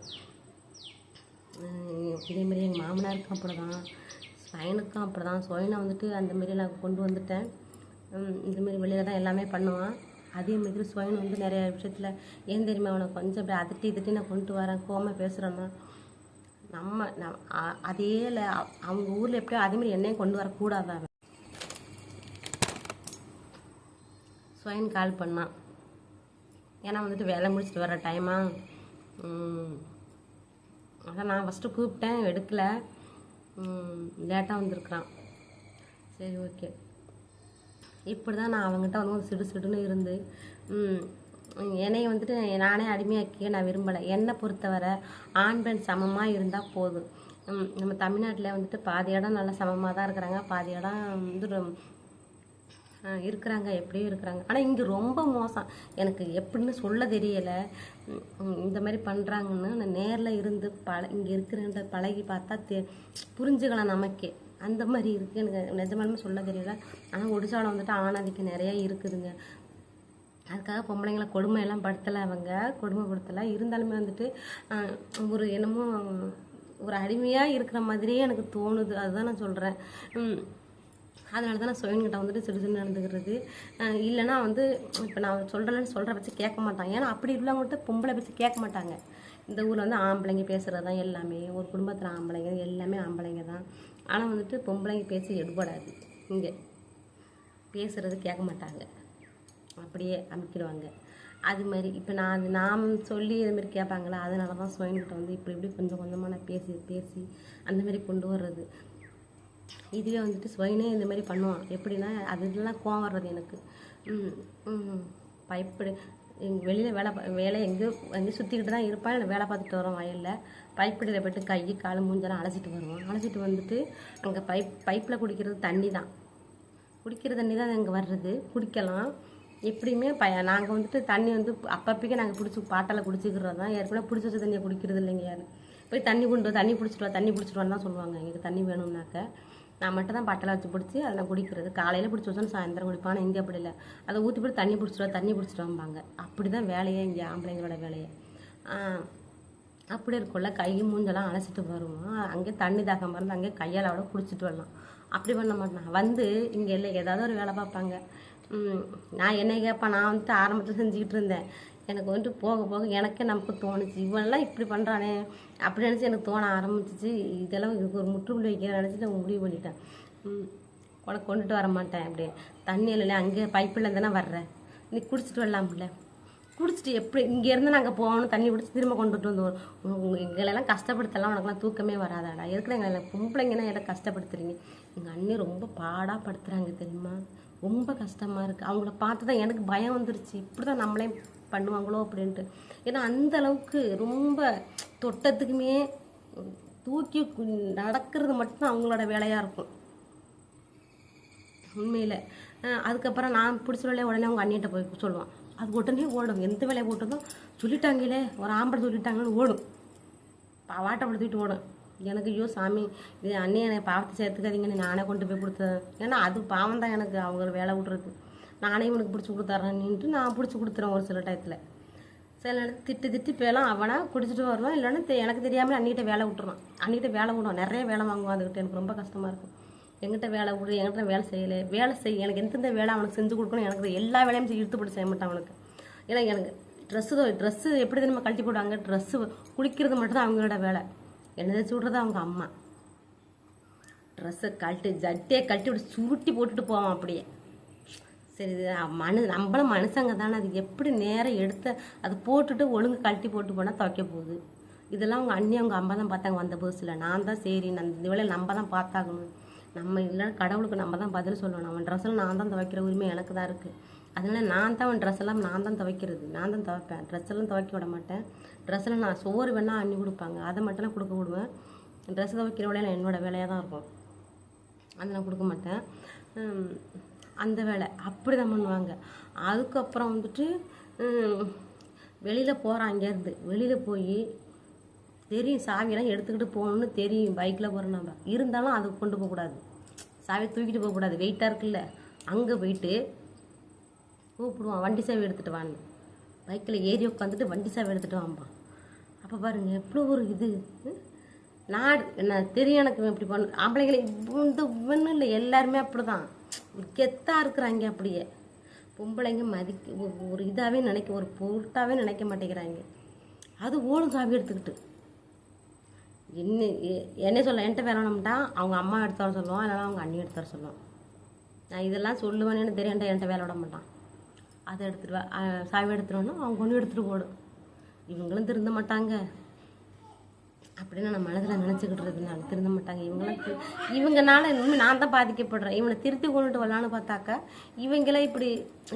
இதேமாரி எங்கள் மாமனாருக்கும் அப்படி தான், சுயனுக்கும் அப்படி தான். சுயனை வந்துட்டு அந்தமாரி நான் கொண்டு வந்துட்டேன். இதுமாரி வெளியில் தான் எல்லாமே பண்ணுவான். அதேமாதிரி சுயன் வந்து நிறைய விஷயத்தில் ஏன் தெரியுமா, அவனை கொஞ்சம் அப்படி அதட்டி நான் கொண்டு வரேன், கோமாக பேசுகிறேன்னா அதே இல்லை. அவங்க ஊரில் எப்படியோ அதேமாதிரி என்னையும் கொண்டு வரக்கூடாது. அவன் சுயன் கால் பண்ணான், ஏன்னா வந்துட்டு வேலை முடிச்சுட்டு வர டைமா. அதான் நான் ஃபஸ்ட்டு கூப்பிட்டேன், எடுக்கலை, லேட்டாக வந்திருக்கிறான். சரி ஓகே. இப்படி தான் நான் அவங்ககிட்ட வந்து சிடுன்னு இருந்து என்னையை வந்துட்டு நானே அடிமையாக்கிய நான் விரும்பலை. என்னை பொறுத்தவரை ஆண் பெண் சமமாக இருந்தால் போதும். நம்ம தமிழ்நாட்டில் வந்துட்டு பாதி இடம் நல்லா சமமாக தான் இருக்கிறாங்க, பாதி இடம் வந்து இருக்கிறாங்க, எப்படியும் இருக்கிறாங்க. ஆனால் இங்கே ரொம்ப மோசம். எனக்கு எப்படின்னு சொல்ல தெரியலை. இந்த மாதிரி பண்ணுறாங்கன்னு நான் நேரில் இருந்து இங்கே இருக்கிற பழகி பார்த்தா புரிஞ்சுக்கலாம் நமக்கே. அந்த மாதிரி இருக்குது. எனக்கு நிஜமாலுமே சொல்ல தெரியல. ஆனால் ஒடிசாவில் வந்துட்டு ஆணாதிக்கம் நிறையா இருக்குதுங்க. அதுக்காக பொம்பளைங்களை கொடுமையெல்லாம் படுத்தலை, அவங்க கொடுமைப்படுத்தலை. இருந்தாலுமே வந்துட்டு ஒரு என்னமோ ஒரு அடிமையாக இருக்கிற மாதிரியே எனக்கு தோணுது. அதுதான் நான் சொல்கிறேன். அதனால தான் நான் சுயன்கிட்ட வந்துட்டு சிடுசின்னு நடந்துக்கிறது. இல்லைனா வந்து இப்போ நான் சொல்கிற பற்றி கேட்க மாட்டாங்க. ஏன்னா அப்படி உள்ளவங்கள்ட்ட பொம்பளை பற்றி கேட்க மாட்டாங்க. இந்த ஊரில் வந்து ஆம்பளைங்க பேசுகிறது தான் எல்லாமே. ஒரு குடும்பத்தில் ஆம்பளைங்க எல்லாமே ஆம்பளைங்க தான். ஆனால் வந்துட்டு பொம்பளைங்க பேசி எடுபடாது. இங்கே பேசுகிறது கேட்க மாட்டாங்க, அப்படியே அமுக்கிடுவாங்க. அது மாதிரி இப்போ நாம் சொல்லி இதுமாரி கேட்பாங்களா, அதனால தான் சுயன்கிட்ட வந்து இப்படி கொஞ்சம் கொஞ்சமாக நான் பேசி அந்தமாரி கொண்டு வர்றது. இதுவே வந்துட்டு சுயனே இந்த மாதிரி பண்ணுவான். எப்படின்னா அதெல்லாம் கோவம் வர்றது எனக்கு. பைப்படி எங்கள் வெளியில் வேலை எங்கேயும் சுற்றிக்கிட்டு தான் இருப்பான். இல்லை வேலை பார்த்துட்டு வரோம் வயலில். பைப்படியில் போய்ட்டு கை கால் மூஞ்செல்லாம் அலசிட்டு வருவோம். அலசிட்டு வந்துட்டு அங்கே பைப்பில் குடிக்கிறது தண்ணி தான், குடிக்கிற தண்ணி தான் அங்கே வர்றது, குடிக்கலாம். எப்படியுமே நாங்கள் வந்துட்டு தண்ணி வந்து அப்பப்போக்கே நாங்கள் பிடிச்சி பாட்டில் குடிச்சிக்கிறது தான். ஏற்கனவே பிடிச்சி வச்ச தண்ணியை குடிக்கிறது இல்லைங்க யாரும். போய் தண்ணி பிடிச்சிட்டு வான்னு தான் சொல்லுவாங்க. எங்களுக்கு தண்ணி வேணும்னாக்க நான் மட்டும் தான் பாட்டில் வச்சு பிடிச்சி அதை நான் குடிக்கிறது. காலையில் பிடிச்சி வச்சோன்னு சாயந்தரம் குடிப்பான். இங்கே அப்படி இல்லை, அதை ஊற்றி போட்டு தண்ணி பிடிச்சிட்டு வாம்பாங்க. அப்படி தான் வேலையே இங்கே ஆம்பளைங்களோட வேலையை. அப்படி இருக்குள்ள கை மூஞ்செல்லாம் அலசிட்டு வருவோம். அங்கே தண்ணி தாகம் மருந்து அங்கே கையால் அவ்வளோ குடிச்சிட்டு வரலாம். அப்படி பண்ண மாட்டேன். வந்து இங்கே இல்லை ஏதாவது ஒரு வேலை பார்ப்பாங்க. நான் என்ன கேட்பேன், நான் வந்துட்டு ஆரம்பத்தில் செஞ்சுக்கிட்டு இருந்தேன். எனக்கு வந்துட்டு போக போக எனக்கே நமக்கு தோணுச்சு, இவனெல்லாம் இப்படி பண்ணுறானே அப்படி நினச்சி எனக்கு தோண ஆரம்பிச்சிச்சு. இதெல்லாம் இதுக்கு ஒரு முற்றுப்புள்ளி வைக்கிறேன் நினச்சிட்டு நான் முடிவு பண்ணிட்டேன். உனக்கு கொண்டுட்டு வர மாட்டேன். அப்படியே தண்ணி இல்லை, அங்கே பைப்பில் இருந்தானே வர்றேன், நீ குடிச்சிட்டு வரலாம்ல. குடிச்சிட்டு எப்படி இங்கேருந்து நாங்கள் போகணும், தண்ணி பிடிச்சி திரும்ப கொண்டுட்டு வந்து எங்களெல்லாம் கஷ்டப்படுத்தலாம், உனக்குலாம் தூக்கமே வராதாடா. எதுக்குல எங்களை பொம்பளைங்கன்னா எல்லாம் கஷ்டப்படுத்துறீங்க. எங்கள் அண்ணி ரொம்ப பாடாக படுத்துகிறாங்க தெரியுமா, ரொம்ப கஷ்டமாக இருக்குது. அவங்கள பார்த்து தான் எனக்கு பயம் வந்துருச்சு, இப்படி தான் நம்மளே பண்ணுவாங்களோ அப்படின்ட்டு. ஏன்னா அந்த அளவுக்கு ரொம்ப தொட்டத்துக்குமே தூக்கி நடக்கிறது மட்டும் அவங்களோட வேலையாக இருக்கும் உண்மையில். அதுக்கப்புறம் நான் பிடிச்சவங்களே உடனே அவங்க அண்ணிகிட்ட போய் சொல்லுவான். அது உடனே ஓடும். எந்த வேலையை போட்டதும் சொல்லிட்டாங்களே, ஒரு ஆம்பளை சொல்லிட்டாங்கன்னு ஓடும், வாட்டப்படுத்திட்டு ஓடும். எனக்கு ஐயோ சாமி, இது அண்ணி எனக்கு பாவத்தை சேர்த்துக்காதீங்கன்னு நானே கொண்டு போய் கொடுத்தேன். ஏன்னா அது பாவம் தான் எனக்கு அவங்க வேலை விட்றது. நானே இவனுக்கு பிடிச்சி கொடுத்துட்றேன்னுட்டு நான் பிடிச்சி கொடுத்துருவேன். ஒரு சில டயத்தில் சில திட்டு போயெல்லாம் அவனா குடிச்சிட்டு வருவான். இல்லைன்னா எனக்கு தெரியாமல் அண்ணிகிட்ட வேலை விட்டுருவான். அண்ணிகிட்ட வேலை விடுவான், நிறைய வேலை வாங்குவான். அதுக்கிட்ட எனக்கு ரொம்ப கஷ்டமாக இருக்கும். எங்கிட்ட வேலை விடு, என்கிட்ட வேலை செய்யலை, வேலை செய்ய எனக்கு எந்தெந்த வேலை அவனுக்கு செஞ்சு கொடுக்கணும். எனக்கு எல்லா வேலையும் இழுத்து போட்டு செய்ய மாட்டான் அவனுக்கு. ஏன்னா எனக்கு ட்ரெஸ்ஸு எப்படி நம்ம கழட்டி போடுவாங்க, ட்ரெஸ்ஸு குளிக்கிறது மட்டும்தான் அவங்களோட வேலை. என்னதை சுடுறது அவங்க அம்மா. ட்ரெஸ்ஸை ஜட்டியை கழட்டி விட்டு சுருட்டி போட்டுட்டு போவான் அப்படியே. சரி, இது நம்மளும் மனுஷங்க தானே, அது எப்படி நேரம் எடுத்து அது போட்டுட்டு ஒழுங்கு கழட்டி போட்டு போனால் துவைக்க போகுது. இதெல்லாம் அவங்க அண்ணி அவங்க அம்மா தான் பார்த்தாங்க வந்த புதுசில். நான் தான் சரி இந்த வேலையை நம்ம தான் பார்த்தாகணும், நம்ம இல்லைன்னா கடவுளுக்கு நம்ம தான் பதில் சொல்லணும். அவன் ட்ரெஸ்ஸெல்லாம் நான் தான் துவைக்கிற உரிமை எனக்கு தான் இருக்குது. அதனால் நான் தான் அவன் ட்ரெஸ் எல்லாம் நான் தான் துவைக்கிறது, நான் தான் துவைப்பேன். ட்ரெஸ்ஸெல்லாம் துவைக்க விட மாட்டேன். ட்ரெஸ்ஸில் நான் சோறு வேணால் அண்ணி கொடுப்பாங்க, அதை மட்டும்லாம் கொடுக்க விடுவேன். ட்ரெஸ் துவைக்கிற வேலையில் என்னோடய வேலையாக தான் இருக்கும், அதை நான் கொடுக்க மாட்டேன். அந்த வேலை அப்படி தான் பண்ணுவாங்க. அதுக்கப்புறம் வந்துட்டு வெளியில் போகிறான். அங்கேருந்து வெளியில் போய் தெரியும் சாவியெல்லாம் எடுத்துக்கிட்டு போகணுன்னு தெரியும், பைக்கில் போகிறோம் நம்ம. இருந்தாலும் அதை கொண்டு போகக்கூடாது, சாவியை தூக்கிட்டு போகக்கூடாது, வெயிட்டாக இருக்குல்ல. அங்கே போயிட்டு கூப்பிடுவான், வண்டி சாவி எடுத்துகிட்டு வான்னு. பைக்கில் ஏறி உட்காந்துட்டு வண்டி சாவி எடுத்துகிட்டு வாம்பான். அப்போ பாருங்கள் எவ்வளோ ஒரு இது. என்ன தெரியும் எனக்கு இப்படி பண்ண ஆம்பளைங்களை இந்த ஒன்றும் இல்லை, எல்லாருமே அப்படி தான் கெத்தாக இருக்கிறாங்க. அப்படியே பொம்பளைங்க ஒரு இதாகவே ஒரு பொருட்டாகவே நினைக்க மாட்டேங்கிறாங்க. அது ஓடும் சாவி எடுத்துக்கிட்டு என்ன சொல்ல என்கிட்ட வேலைனோம்ட்டா அவங்க அம்மா எடுத்து வர சொல்லுவான், இல்லைனா அவங்க அண்ணி எடுத்து வர சொல்லுவான். நான் இதெல்லாம் சொல்லுவேன்னு தெரியும், என்கிட்ட வேலை விட மாட்டான். அதை எடுத்துகிட்டு வா, சாவி எடுத்துருவோன்னா அவங்க ஒன்று எடுத்துகிட்டு போடும். இவங்களும் திருந்த மாட்டாங்க அப்படின்னு நான் மனதில் நினச்சிக்கிட்டு இருக்கேன். திருந்த மாட்டாங்க இவங்கனால இன்னும் நான் தான் பாதிக்கப்படுறேன். இவனை திருத்தி கொண்டுட்டு வரலான்னு பார்த்தாக்கா இவங்களாம் இப்படி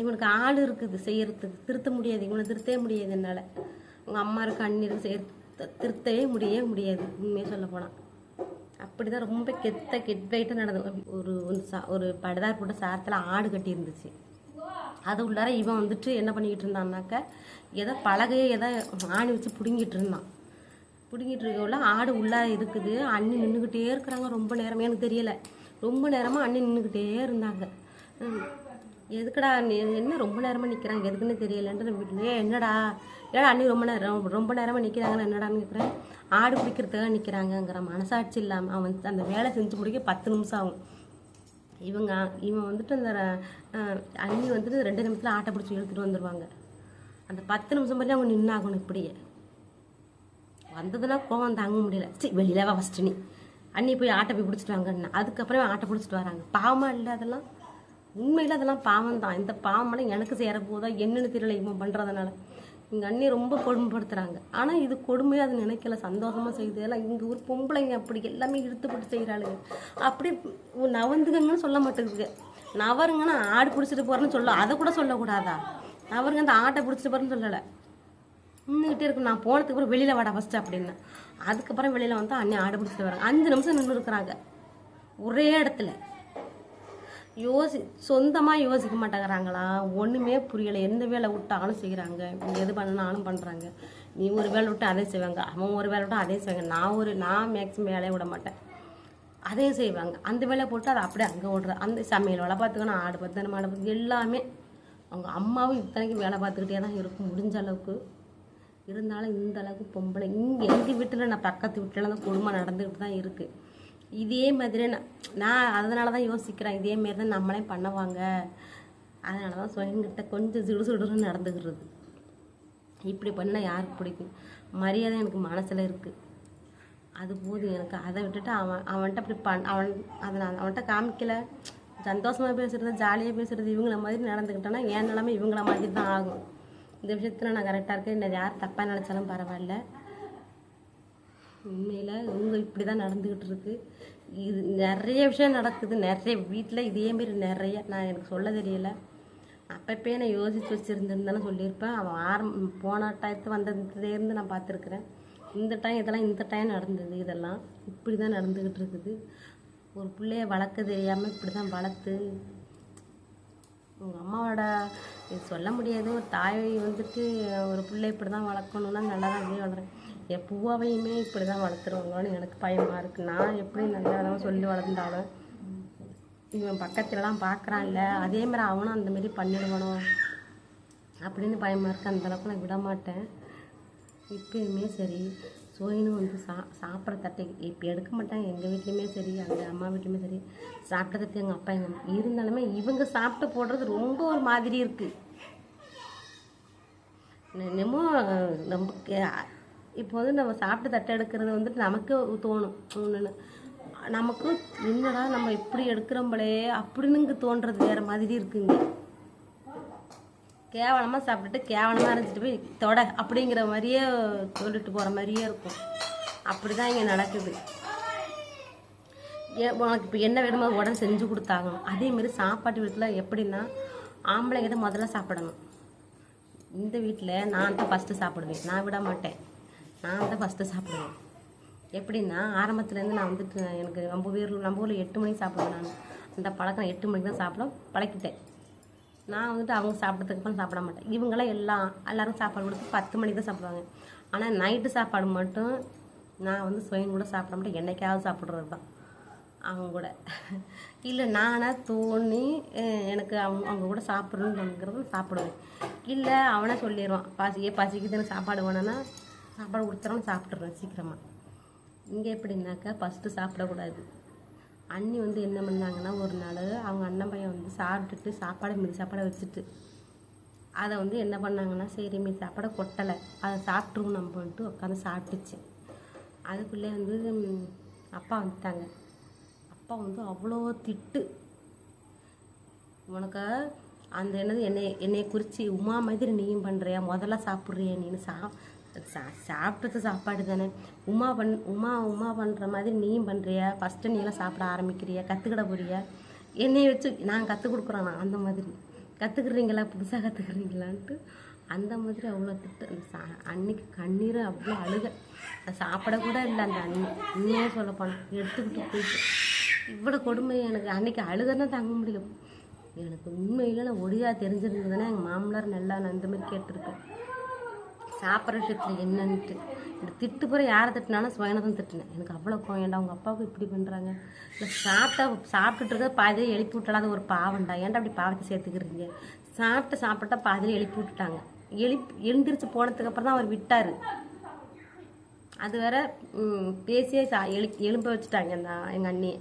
இவனுக்கு ஆள் இருக்குது செய்யறதுக்கு, திருத்த முடியாது, இவனை திருத்தவே முடியாது என்னால். அவங்க அம்மா இருக்கு அண்ணி இருக்கு திருத்தவே முடியாது உண்மையாக சொல்ல போனால். அப்படி தான் ரொம்ப கெட்டாயிட்டு நடந்தது. ஒரு படுதார் போட்ட சாரத்தில் ஆடு கட்டி இருந்துச்சு. அது உள்ளார இவன் வந்துட்டு என்ன பண்ணிக்கிட்டு இருந்தான்னாக்கா ஏதோ பலகையை ஏதோ ஆணி வச்சு பிடுங்கிட்டு இருந்தான். பிடுங்கிட்டு இருக்கக்குள்ள ஆடு உள்ளார இருக்குது. அண்ணி நின்றுக்கிட்டே இருக்கிறாங்க ரொம்ப நேரமே, எனக்கு தெரியலை. ரொம்ப நேரமாக அண்ணி நின்றுக்கிட்டே இருந்தாங்க. எதுக்குடா என்ன ரொம்ப நேரமாக நிற்கிறாங்க எதுக்குன்னு தெரியலைன்ட்டு வீட்டிலே என்னடா அண்ணி ரொம்ப நேரமாக நிற்கிறாங்கன்னு என்னடான்னு கேட்குறேன். ஆடு பிடிக்கிறதுக்காக நிற்கிறாங்கங்கிற மனசாட்சி இல்லாமல் அவன் அந்த வேலை செஞ்சு பிடிக்க 10 நிமிஷம் ஆகும். இவன் வந்துட்டு அந்த அண்ணி வந்துட்டு 2 நிமிஷத்தில் ஆட்டை பிடிச்சி இழுத்துட்டு வந்துடுவாங்க. அந்த 10 நிமிஷம் வரையும் அவங்க நின்னாகணும். இப்படியே வந்ததுன்னா கோவம் தாங்க முடியல. சரி வெளியிலவா ஃபஸ்ட்டு நீ அண்ணி போய் ஆட்டை போய் பிடிச்சிட்டு வாங்கன்னு. அதுக்கப்புறம் ஆட்டை பிடிச்சிட்டு வராங்க. பாவமாக இல்லை அதெல்லாம், உண்மையில் அதெல்லாம் பாவம் தான். இந்த பாவமெல்லாம் எனக்கு சேர போதா என்னன்னு தெரியல இவன் பண்ணுறதுனால. எங்கள் அண்ணி ரொம்ப கொடுமைப்படுத்துகிறாங்க. ஆனால் இது கொடுமையாக அது நினைக்கல, சந்தோஷமாக செய்யுது. எல்லாம் இங்கே ஒரு பொம்பளைங்க அப்படி எல்லாமே இழுத்துப்பட்டு செய்கிறாளுங்க. அப்படி நவந்துங்கன்னு சொல்ல மாட்டேங்குது. நவருங்கன்னா ஆடு பிடிச்சிட்டு போகிறேன்னு சொல்ல, அதை கூட சொல்லக்கூடாதா? அவருங்க அந்த ஆட்டை பிடிச்சிட்டு போறேன்னு சொல்லலை, நின்றுக்கிட்டே இருக்கும். நான் போனதுக்கு அப்புறம் வெளியில் வாடா ஃபஸ்ட்டு அப்படின்னு. அதுக்கப்புறம் வெளியில் வந்து அண்ணன் ஆடை பிடிச்சிட்டு வராங்க. 5 நிமிஷம் நின்று இருக்கிறாங்க ஒரே இடத்துல. சொந்தமாக யோசிக்க மாட்டேங்கிறாங்களா? ஒன்றுமே புரியலை. எந்த வேலை விட்டாலும் செய்கிறாங்க, எது பண்ணாலும் பண்ணுறாங்க. நீ ஒரு வேலை விட்டு அதே செய்வாங்க, அவன் ஒரு வேலை விட்டு அதே செய்வாங்க. நான் மேக்ஸிமம் வேலையை விட மாட்டேன், அதையும் செய்வாங்க. அந்த வேலையை போட்டு அதை அப்படியே அங்கே ஓடுற அந்த சமையல் வேலை பார்த்துக்கணும், ஆடு பார்த்து மாடு பார்த்து எல்லாமே. அவங்க அம்மாவும் இத்தனைக்கும் வேலை பார்த்துக்கிட்டே தான் இருக்கும் முடிஞ்ச அளவுக்கு. இருந்தாலும் இந்த அளவுக்கு பொம்பளை இங்கே எங்கள் வீட்டில், நான் பக்கத்து வீட்டில் அந்த குடும்பம் நடந்துக்கிட்டு தான் இருக்குது. இதே மாதிரி நான் அதனால தான் யோசிக்கிறேன், இதே மாரி தான் நம்மளே பண்ணுவாங்க. அதனால தான் சுயங்கிட்ட கொஞ்சம் சுடுசுடுன்னு நடந்துக்கிறது. இப்படி பண்ணால் யாருக்கு பிடிக்கும்? மரியாதை எனக்கு மனசில் இருக்குது, அது போதும் எனக்கு. அதை விட்டுட்டு அவன்கிட்ட அப்படி அவன்கிட்ட காமிக்கல, சந்தோஷமாக பேசுகிறது, ஜாலியாக பேசுகிறது, இவங்கள மாதிரி நடந்துக்கிட்டேன்னா என் நிலமை இவங்கள மாதிரி தான் ஆகும். இந்த விஷயத்தில் நான் கரெக்டாக இருக்கேன். என்ன யார் தப்பாக நினச்சாலும் பரவாயில்ல. உண்மையில் இவங்க இப்படி தான் நடந்துக்கிட்டு இருக்கு. இது நிறைய விஷயம் நடக்குது, நிறைய வீட்டில் இதேமாரி நிறைய. நான் எனக்கு சொல்ல தெரியலை. அப்பப்பே நான் யோசித்து வச்சுருந்துருந்தானே சொல்லியிருப்பேன். அவன் போன டயத்து வந்ததுலேருந்து நான் பார்த்துருக்குறேன். இந்த டைம் நடந்தது. இதெல்லாம் இப்படி தான் நடந்துக்கிட்டு இருக்குது. ஒரு பிள்ளைய வளர்க்க தெரியாமல் இப்படி தான் வளர்த்து, உங்கள் அம்மாவோட சொல்ல முடியாது. ஒரு தாயை வந்துட்டு ஒரு பிள்ளை இப்படி தான் வளர்க்கணுன்னா நல்லா தான் அப்படியே வளர்றேன். என் பூவாவையுமே இப்படி தான் வளர்த்துருவாங்கன்னு எனக்கு பயமாக இருக்குது. நான் எப்படி நல்லா தான் சொல்லி வளர்ந்தாலும் இவன் பக்கத்துலலாம் பார்க்குறான்ல, அதேமாதிரி அவனும் அந்தமாரி பண்ணிடுவானோ அப்படின்னு பயமாக இருக்குது. அந்தளவுக்கு நான் விட மாட்டேன். இப்போயுமே சரி, சோயினும் வந்து சாப்பிட்ற தட்டை இப்போ எடுக்க மாட்டாங்க. எங்கள் வீட்லேயுமே சரி, அந்த அம்மா வீட்லேயுமே சரி, சாப்பிட்ட தட்டை எங்கள் அப்பா எங்கள் அம்மா இருந்தாலுமே இவங்க சாப்பிட்டு போடுறது ரொம்ப ஒரு மாதிரி இருக்குது. என்னமோ நம்ம இப்போ வந்து நம்ம சாப்பிட்டு தட்டை எடுக்கிறது வந்துட்டு நமக்கு தோணும் ஒன்றுன்னு, நமக்கு என்னடா நம்ம இப்படி எடுக்கிறோம்பளே அப்படின்னு தோன்றது வேறு மாதிரி இருக்குங்க. கேவலமாக சாப்பிட்டுட்டு கேவலமாக இருந்துட்டு போய் தொட அப்படிங்கிற மாதிரியே சொல்லிட்டு போகிற மாதிரியே இருக்கும். அப்படி தான் இங்கே நடக்குது. உனக்கு இப்போ என்ன வேணுமோ உடனே செஞ்சு கொடுத்தாகணும். அதேமாரி சாப்பாட்டு வீட்டில் எப்படின்னா ஆம்பளைங்க தான் முதல்ல சாப்பிடணும். இந்த வீட்டில் நான் தான் ஃபஸ்ட்டு சாப்பிடுவேன், நான் விட மாட்டேன். நான் தான் ஃபஸ்ட்டு சாப்பிடுவேன். எப்படின்னா ஆரம்பத்துலேருந்து நான் வந்துட்டு எனக்கு நம்ம ஊரில் 8 மணிக்கு சாப்பிடுவேன். நான் அந்த பழக்கம் 8 மணிக்கு தான் சாப்பிட பழக்கிட்டேன். நான் வந்துட்டு அவங்க சாப்பிட்றதுக்கு சாப்பிட மாட்டேன். இவங்களாம் எல்லோரும் சாப்பாடு கொடுத்து 10 மணிக்கு தான் சாப்பிடுவாங்க. ஆனால் நைட்டு சாப்பாடு மட்டும் நான் வந்து சுயம் கூட சாப்பிட மாட்டேன். என்னைக்காவது சாப்பிட்றது தான் அவங்க கூட. இல்லை நானாக தோணி எனக்கு அவங்க கூட சாப்பிட்றதுங்கிறது சாப்பிடுவேன். இல்லை அவனே சொல்லிடுவான், பசிக்குதுன்னு சாப்பாடு வேணும்னா சாப்பாடு கொடுத்துறோன்னு சாப்பிட்றேன் சீக்கிரமாக. இங்கே எப்படின்னாக்கா ஃபஸ்ட்டு சாப்பிடக்கூடாது. அண்ணி வந்து என்ன பண்ணாங்கன்னா, ஒரு நாள் அவங்க அண்ணன் பையன் வந்து சாப்பிட்டுட்டு மீதி சாப்பாடை வச்சுட்டு அதை வந்து என்ன பண்ணாங்கன்னா, சரி மீதி சாப்பாடை கொட்டலை, அதை சாப்பிட்ருவோம் நம்மன்ட்டு உட்காந்து சாப்பிட்டுச்சு. அதுக்குள்ளே வந்து அப்பா வந்துட்டாங்க. அப்பா வந்து அவ்வளோ திட்டு, உனக்கு அந்த என்னையை குறித்து உமா மாதிரி நீயும் பண்ணுறியா, முதல்ல சாப்பிட்றியா நீனு, சாப்பிட்டது சாப்பாடு தானே, உமா பண்ணுற மாதிரி நீயும் பண்ணுறியா, ஃபஸ்ட்டு நீலாம் சாப்பிட ஆரம்பிக்கிறியா, கற்றுக்கிட போறியா, என்னையை வச்சு நான் கற்றுக் கொடுக்குறேன். நான் அந்த மாதிரி கற்றுக்குறீங்களா, புதுசாக கற்றுக்குறீங்களான்ட்டு அந்த மாதிரி அவ்வளோ திட்டு. அந்த அன்னைக்கு கண்ணீர் அவ்வளோ அழுக, சாப்பிடக்கூட இல்லை அந்த உண்மையே சொல்லப்போனேன், எடுத்துக்கிட்டு போயிட்டு. இவ்வளோ கொடுமை எனக்கு அன்னைக்கு அழுகன்னா தாங்க முடியல எனக்கு. உண்மையில் நான் ஒடியா தெரிஞ்சிருந்ததுன்னா எங்கள் மாமனார் நல்லா நான் இந்த மாதிரி கேட்டிருக்கேன். சாப்பிட்ற விஷயத்தில் என்னன்ட்டு இந்த திட்டு போகிற யாரை திட்டினாலும் சுயனை தான் திட்டினேன். எனக்கு அவ்வளோ ஏன்டா அவங்க அப்பாவுக்கு இப்படி பண்ணுறாங்க, இல்லை சாப்பிட்டுட்டு இருக்க பாதியில் எழுப்பி விட்டாலும் ஒரு பாவம்டா, ஏன்டா அப்படி பாவத்தை சேர்த்துக்கிறீங்க. சாப்பிட்டா பாதியில் எழுப்பி விட்டுட்டாங்க. எழுந்திரிச்சு போனதுக்கப்புறம் தான் அவர் விட்டார். அது வேற பேசியே எலும்ப வச்சுட்டாங்க எங்கள் அண்ணியை,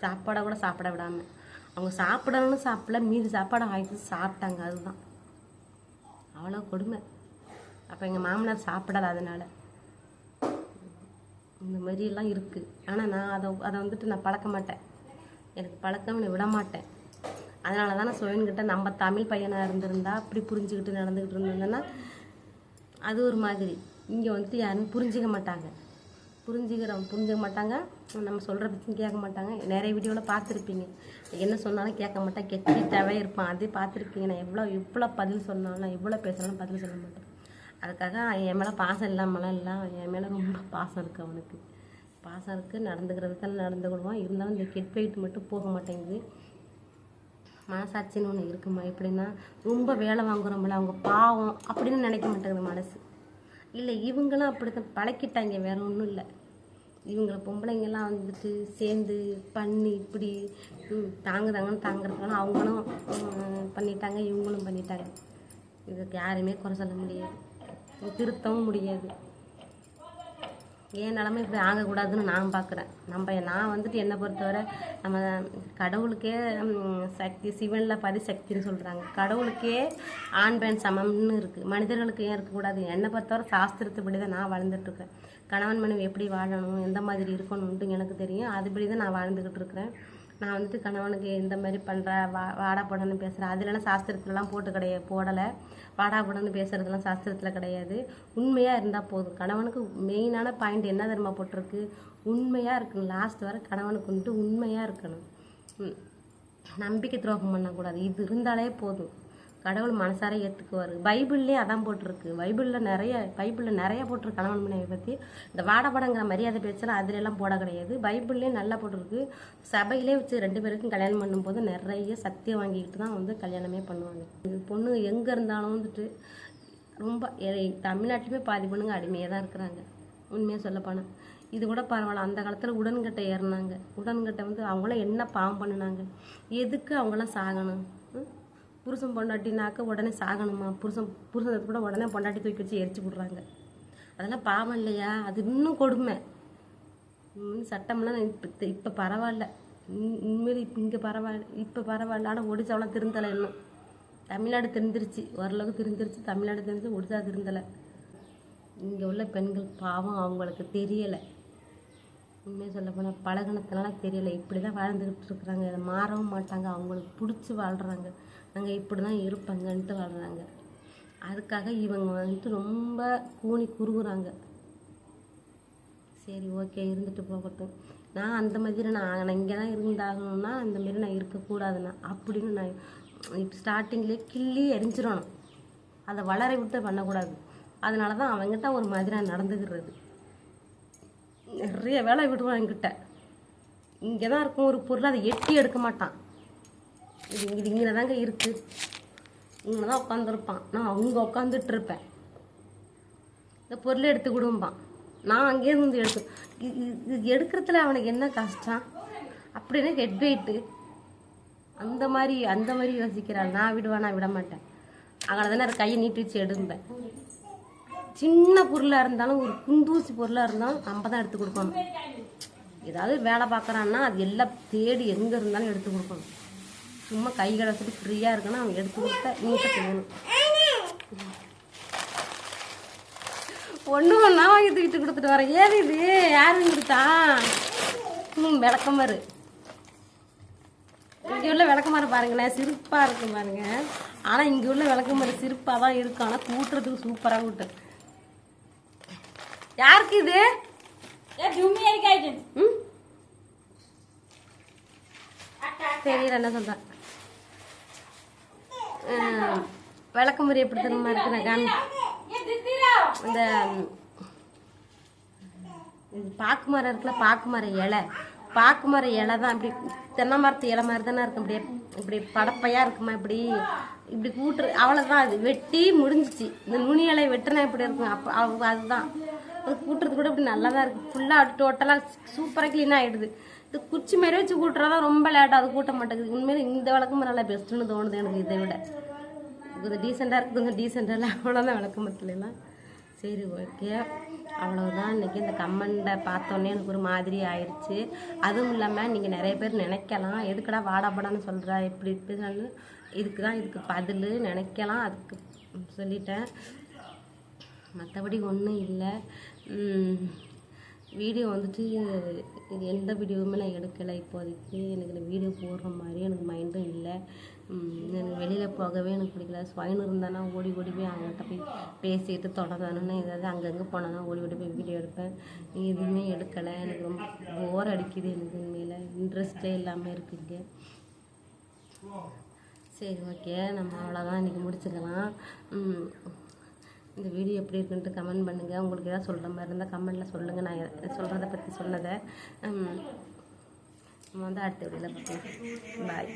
சாப்பாடை கூட சாப்பிட விடாமல். அவங்க சாப்பிடணும்னு சாப்பிடல, மீதி சாப்பாடை வாங்கி சாப்பிட்டாங்க. அதுதான் அவ்வளோ கொடுமை. அப்போ எங்கள் மாமனார் சாப்பிடலை, அதனால் இந்த மாதிரியெல்லாம் இருக்குது. ஆனால் நான் அதை வந்துட்டு நான் பழக்க மாட்டேன், எனக்கு பழக்கம் விட மாட்டேன். அதனால தான் நான் சுயன்கிட்ட நம்ம தமிழ் பையனாக இருந்திருந்தா அப்படி புரிஞ்சுக்கிட்டு நடந்துக்கிட்டு இருந்ததுன்னா அது ஒரு மாதிரி. இங்கே வந்துட்டு யாரும் புரிஞ்சிக்க மாட்டாங்க. புரிஞ்சுக்க மாட்டாங்க, நம்ம சொல்கிற பற்றி கேட்க மாட்டாங்க. நிறைய வீடியோவில் பார்த்துருப்பீங்க, என்ன சொன்னாலும் கேட்க மாட்டேன், கெட்டிட்டாவே இருப்பான். அதே பார்த்துருப்பீங்க. நான் இவ்வளோ பதில் சொன்னாலும் இவ்வளோ பேசினாலும் பதில் சொல்ல மாட்டேன். அதுக்காக என் மேலே பாசம் இல்லாமலாம் இல்லை, என் மேலே ரொம்ப பாசம் இருக்குது. அவனுக்கு பாசம் இருக்குது, நடந்துக்கிறதுக்கெல்லாம் நடந்துக்கிடுவான். இருந்தாலும் இந்த கெட் வெயிட் மட்டும் போக மாட்டேங்குது. மனசாட்சின்னு ஒன்று இருக்குமா? எப்படின்னா ரொம்ப வேலை வாங்குறோம்ல, அவங்க பாவம் அப்படின்னு நினைக்க மாட்டேங்குது மனசு. இல்லை, இவங்களும் அப்படித்தான் பழக்கிட்டாங்க, வேற ஒன்றும் இல்லை. இவங்கள பொம்பளைங்கெல்லாம் வந்துட்டு சேர்ந்து பண்ணி இப்படி தாங்குதாங்கன்னு தாங்குறதுனால அவங்களும் பண்ணிட்டாங்க, இவங்களும் பண்ணிட்டாங்க. இதுக்கு யாருமே குறை சொல்ல முடியாது, திருத்தவும் முடியாது. ஏன் நிலமை இப்படி ஆகக்கூடாதுன்னு நான் பார்க்குறேன். நான் வந்துட்டு என்னை பொறுத்தவரை நம்ம கடவுளுக்கே சக்தி, சிவனில் பதிசக்தின்னு சொல்கிறாங்க. கடவுளுக்கே ஆண் பெண் சமம்னு இருக்குது, மனிதர்களுக்கு ஏன் இருக்கக்கூடாது? என்னை பொறுத்தவரை சாஸ்திரத்துப்படி தான் நான் வாழ்ந்துட்டுருக்கேன். கணவன் மனைவி எப்படி வாழணும், எந்த மாதிரி இருக்கணும்ன்ட்டு எனக்கு தெரியும். அதுபடி தான் நான் வாழ்ந்துக்கிட்டு இருக்கிறேன். நான் வந்துட்டு கணவனுக்கு எந்த மாதிரி பண்ணுற வாடா போடன்னு பேசுகிறேன், அதுலலாம் சாஸ்திரத்துலலாம் போடலை. வாடா போடன்னு பேசுகிறதுலாம் சாஸ்திரத்தில் கிடையாது. உண்மையாக இருந்தால் போதும். கணவனுக்கு மெயினான பாயிண்ட் என்ன தெரியுமா போட்டிருக்கு? உண்மையாக இருக்கணும். லாஸ்ட் வரை கணவனுக்கு வந்துட்டு உண்மையாக இருக்கணும், நம்பிக்கை துரோகம் பண்ணக்கூடாது. இது இருந்தாலே போதும், கடவுள் மனசார ஏற்றுக்குவார். பைபிள்லேயே அதான் போட்டிருக்கு. பைபிளில் நிறைய போட்டிருக்கு கணவன் மனைவியை பற்றி. இந்த வாடப்படங்கிற மரியாதை பேச்செல்லாம் அதுலெல்லாம் போட கிடையாது. பைபிள்லேயே நல்லா போட்டிருக்கு. சபையிலே வச்சு 2 பேருக்கும் கல்யாணம் பண்ணும்போது நிறைய சத்தியம் வாங்கிக்கிட்டு தான் வந்து கல்யாணமே பண்ணுவாங்க. இது பொண்ணு எங்கே இருந்தாலும் வந்துட்டு ரொம்ப தமிழ்நாட்டிலுமே பாதி பொண்ணுங்க அடிமையாக தான் இருக்கிறாங்க, உண்மையாக சொல்லப்போனால். இது கூட பரவாயில்ல, அந்த காலத்தில் உடன்கட்டை ஏறினாங்க. உடன்கட்டை வந்து அவங்களாம் என்ன பாவம் பண்ணினாங்க? எதுக்கு அவங்களாம் சாகணும்? புருஷன் பொண்டாட்டினாக்க உடனே சாகணுமா? புருஷன் கூட உடனே பொண்டாட்டி தூக்கி வச்சு எரிச்சு விட்றாங்க. அதெல்லாம் பாவம் இல்லையா? அது இன்னும் கொடுமை. சட்டம்லாம் இப்போ பரவாயில்ல, இனிமேல் இங்கே பரவாயில்ல, இப்போ பரவாயில்ல. ஆனால் ஒடிசாவெலாம் திருந்தலை. இன்னும் தமிழ்நாடு திருந்திருச்சு, ஓரளவுக்கு திருந்திருச்சு. தமிழ்நாடு தெரிஞ்சு ஒடிசா திருந்தலை. இங்கே உள்ள பெண்கள் பாவம், அவங்களுக்கு தெரியலை. உண்மையாக சொல்ல போனால் பழகினத்தினால தெரியலை. இப்படி தான் வாழ்ந்துக்கிட்டு இருக்கிறாங்க. இதை மாறவும் மாட்டாங்க. அவங்களுக்கு பிடிச்சி வாழ்கிறாங்க. நாங்கள் இப்படி தான் இருப்பாங்கன்ட்டு வாழ்கிறாங்க. அதுக்காக இவங்க வந்துட்டு ரொம்ப கூனி குறுகுறாங்க. சரி, ஓகே, இருந்துட்டு போகட்டும். நான் அந்த மாதிரி நான் இங்கே தான் இருந்தாகணும்னா அந்த மாரி நான் இருக்கக்கூடாதுண்ணா அப்படின்னு நான் ஸ்டார்டிங்லேயே கிள்ளி எரிஞ்சிடணும். அதை வளர விட்டு பண்ணக்கூடாது. அதனால தான் அவங்ககிட்ட ஒரு மாதிரி நான் நடந்துக்கிறது. நிறைய வேலை விடுவான் என்கிட்ட. இங்கே தான் இருக்கும் ஒரு பொருள், அதை எட்டி எடுக்க மாட்டான். இது இங்கே தாங்க இருக்குது, இங்கே தான் உட்காந்துருப்பான். நான் அங்கே உட்காந்துட்டு இருப்பேன். இந்த பொருளை எடுத்து கொடுப்பான், நான் அங்கேயே வந்து இது எடுக்கிறதுல அவனுக்கு என்ன கஷ்டம் அப்படின்னு ஹெட் வெயிட்டு அந்த மாதிரி யோசிக்கிறாள். நான் விட மாட்டேன். அங்கே தானே கையை நீட்டி வச்சு எடுப்பேன். சின்ன பொருளாக இருந்தாலும், ஒரு குண்டூசி பொருளாக இருந்தாலும் நம்ம தான் எடுத்து கொடுக்கணும். ஏதாவது வேலை பார்க்குறான்னா அது எல்லாம் தேடி எங்கே இருந்தாலும் எடுத்து கொடுக்கணும். சும்மா கை கடைச்சிட்டு ஃப்ரீயாக இருக்குன்னா அவன் எடுத்து கொடுத்தா நீட்டாக செய்யணும். ஒன்றா வாங்கி தூக்கிட்டு கொடுத்துட்டு வரேன். ஏது இது யாரும் கொடுத்தா? விளக்கமாறு, இங்கே உள்ள விளக்கமாறு பாருங்களேன், சிரிப்பாக இருக்கும் பாருங்க. ஆனால் இங்கே உள்ள விளக்கமாறு சிரிப்பாக தான் இருக்கும், ஆனால் கூட்டுறதுக்கு சூப்பராக கூட்டு. யாருக்கு இது? தெரியல என்ன சொல்றேன். விளக்கமுறை எப்படி தெரியுமா இருக்கு? இந்த பாக்கு மரம் இருக்குல்ல, பாக்கு மர இலை தான் இப்படி தென்னை மரத்து இலை மாதிரி தானே இருக்கும். இப்படி படப்பையா இருக்குமா, இப்படி கூட்டுரு, அவ்வளோதான். அது வெட்டி முடிஞ்சிச்சு. இந்த நுனி இலை வெட்டினா இப்படி இருக்கும். அப்போ அதுதான் அது கூட்டுறது கூட இப்படி நல்லா தான் இருக்குது. ஃபுல்லாக டோட்டலாக சூப்பராக க்ளீனாக ஆகிடுது. இது குச்சி மாரி வச்சு கூட்டுறதான் ரொம்ப லேட்டாக, அது கூட்ட மாட்டேங்குது. உண்மையில இந்த விளக்கமுறை நல்லா பெஸ்ட்டுன்னு தோணுது எனக்கு. இதை விட கொஞ்சம் டீசெண்டாக இருக்குது, கொஞ்சம் டீசெண்டாக இல்லை, அவ்வளோதான் விளக்கமரத்துலாம். சரி, ஓகே, அவ்வளோதான். இன்றைக்கி இந்த கமெண்டை பார்த்தோன்னே எனக்கு ஒரு மாதிரி ஆயிடுச்சு. அதுவும் இல்லாமல் நீங்கள் நிறைய பேர் நினைக்கலாம், எதுக்கடா வாடாப்படான்னு சொல்கிறா, எப்படி சொன்னு. இதுக்கு பதில் நினைக்கலாம், அதுக்கு சொல்லிட்டேன். மற்றபடி ஒன்றும் இல்லை. வீடியோ வந்துட்டு எந்த வீடியோவுமே நான் எடுக்கலை இப்போதைக்கு. எனக்கு இந்த வீடியோ போடுற மாதிரி எனக்கு மைண்டும் இல்லை. எனக்கு வெளியில் போகவே எனக்கு பிடிக்கல. ஸ்வைன் இருந்தானா ஓடி ஓடி போய் அவங்கள்ட்ட போய் பேசிட்டு தொடதானு ஏதாவது அங்கங்கே போனானா ஓடி ஓடி போய் வீடியோ எடுப்பேன். எதுவுமே எடுக்கலை. எனக்கு ரொம்ப போர் அடிக்குது. எனக்கு உண்மையில் இன்ட்ரெஸ்டே இல்லாமல் இருக்குங்க. சரி, ஓகே, நம்ம அவ்வளோதான் இன்றைக்கி முடிச்சுக்கலாம். இந்த வீடியோ எப்படி இருக்குன்ட்டு கமெண்ட் பண்ணுங்கள். உங்களுக்கு எதாவது சொல்கிற மாதிரி இருந்தால் கமெண்ட்டில் சொல்லுங்கள். நான் சொல்கிறத பற்றி சொன்னதை நம்ம வந்து அடுத்த வீடியோவில் பார்க்கலாம். பாய்.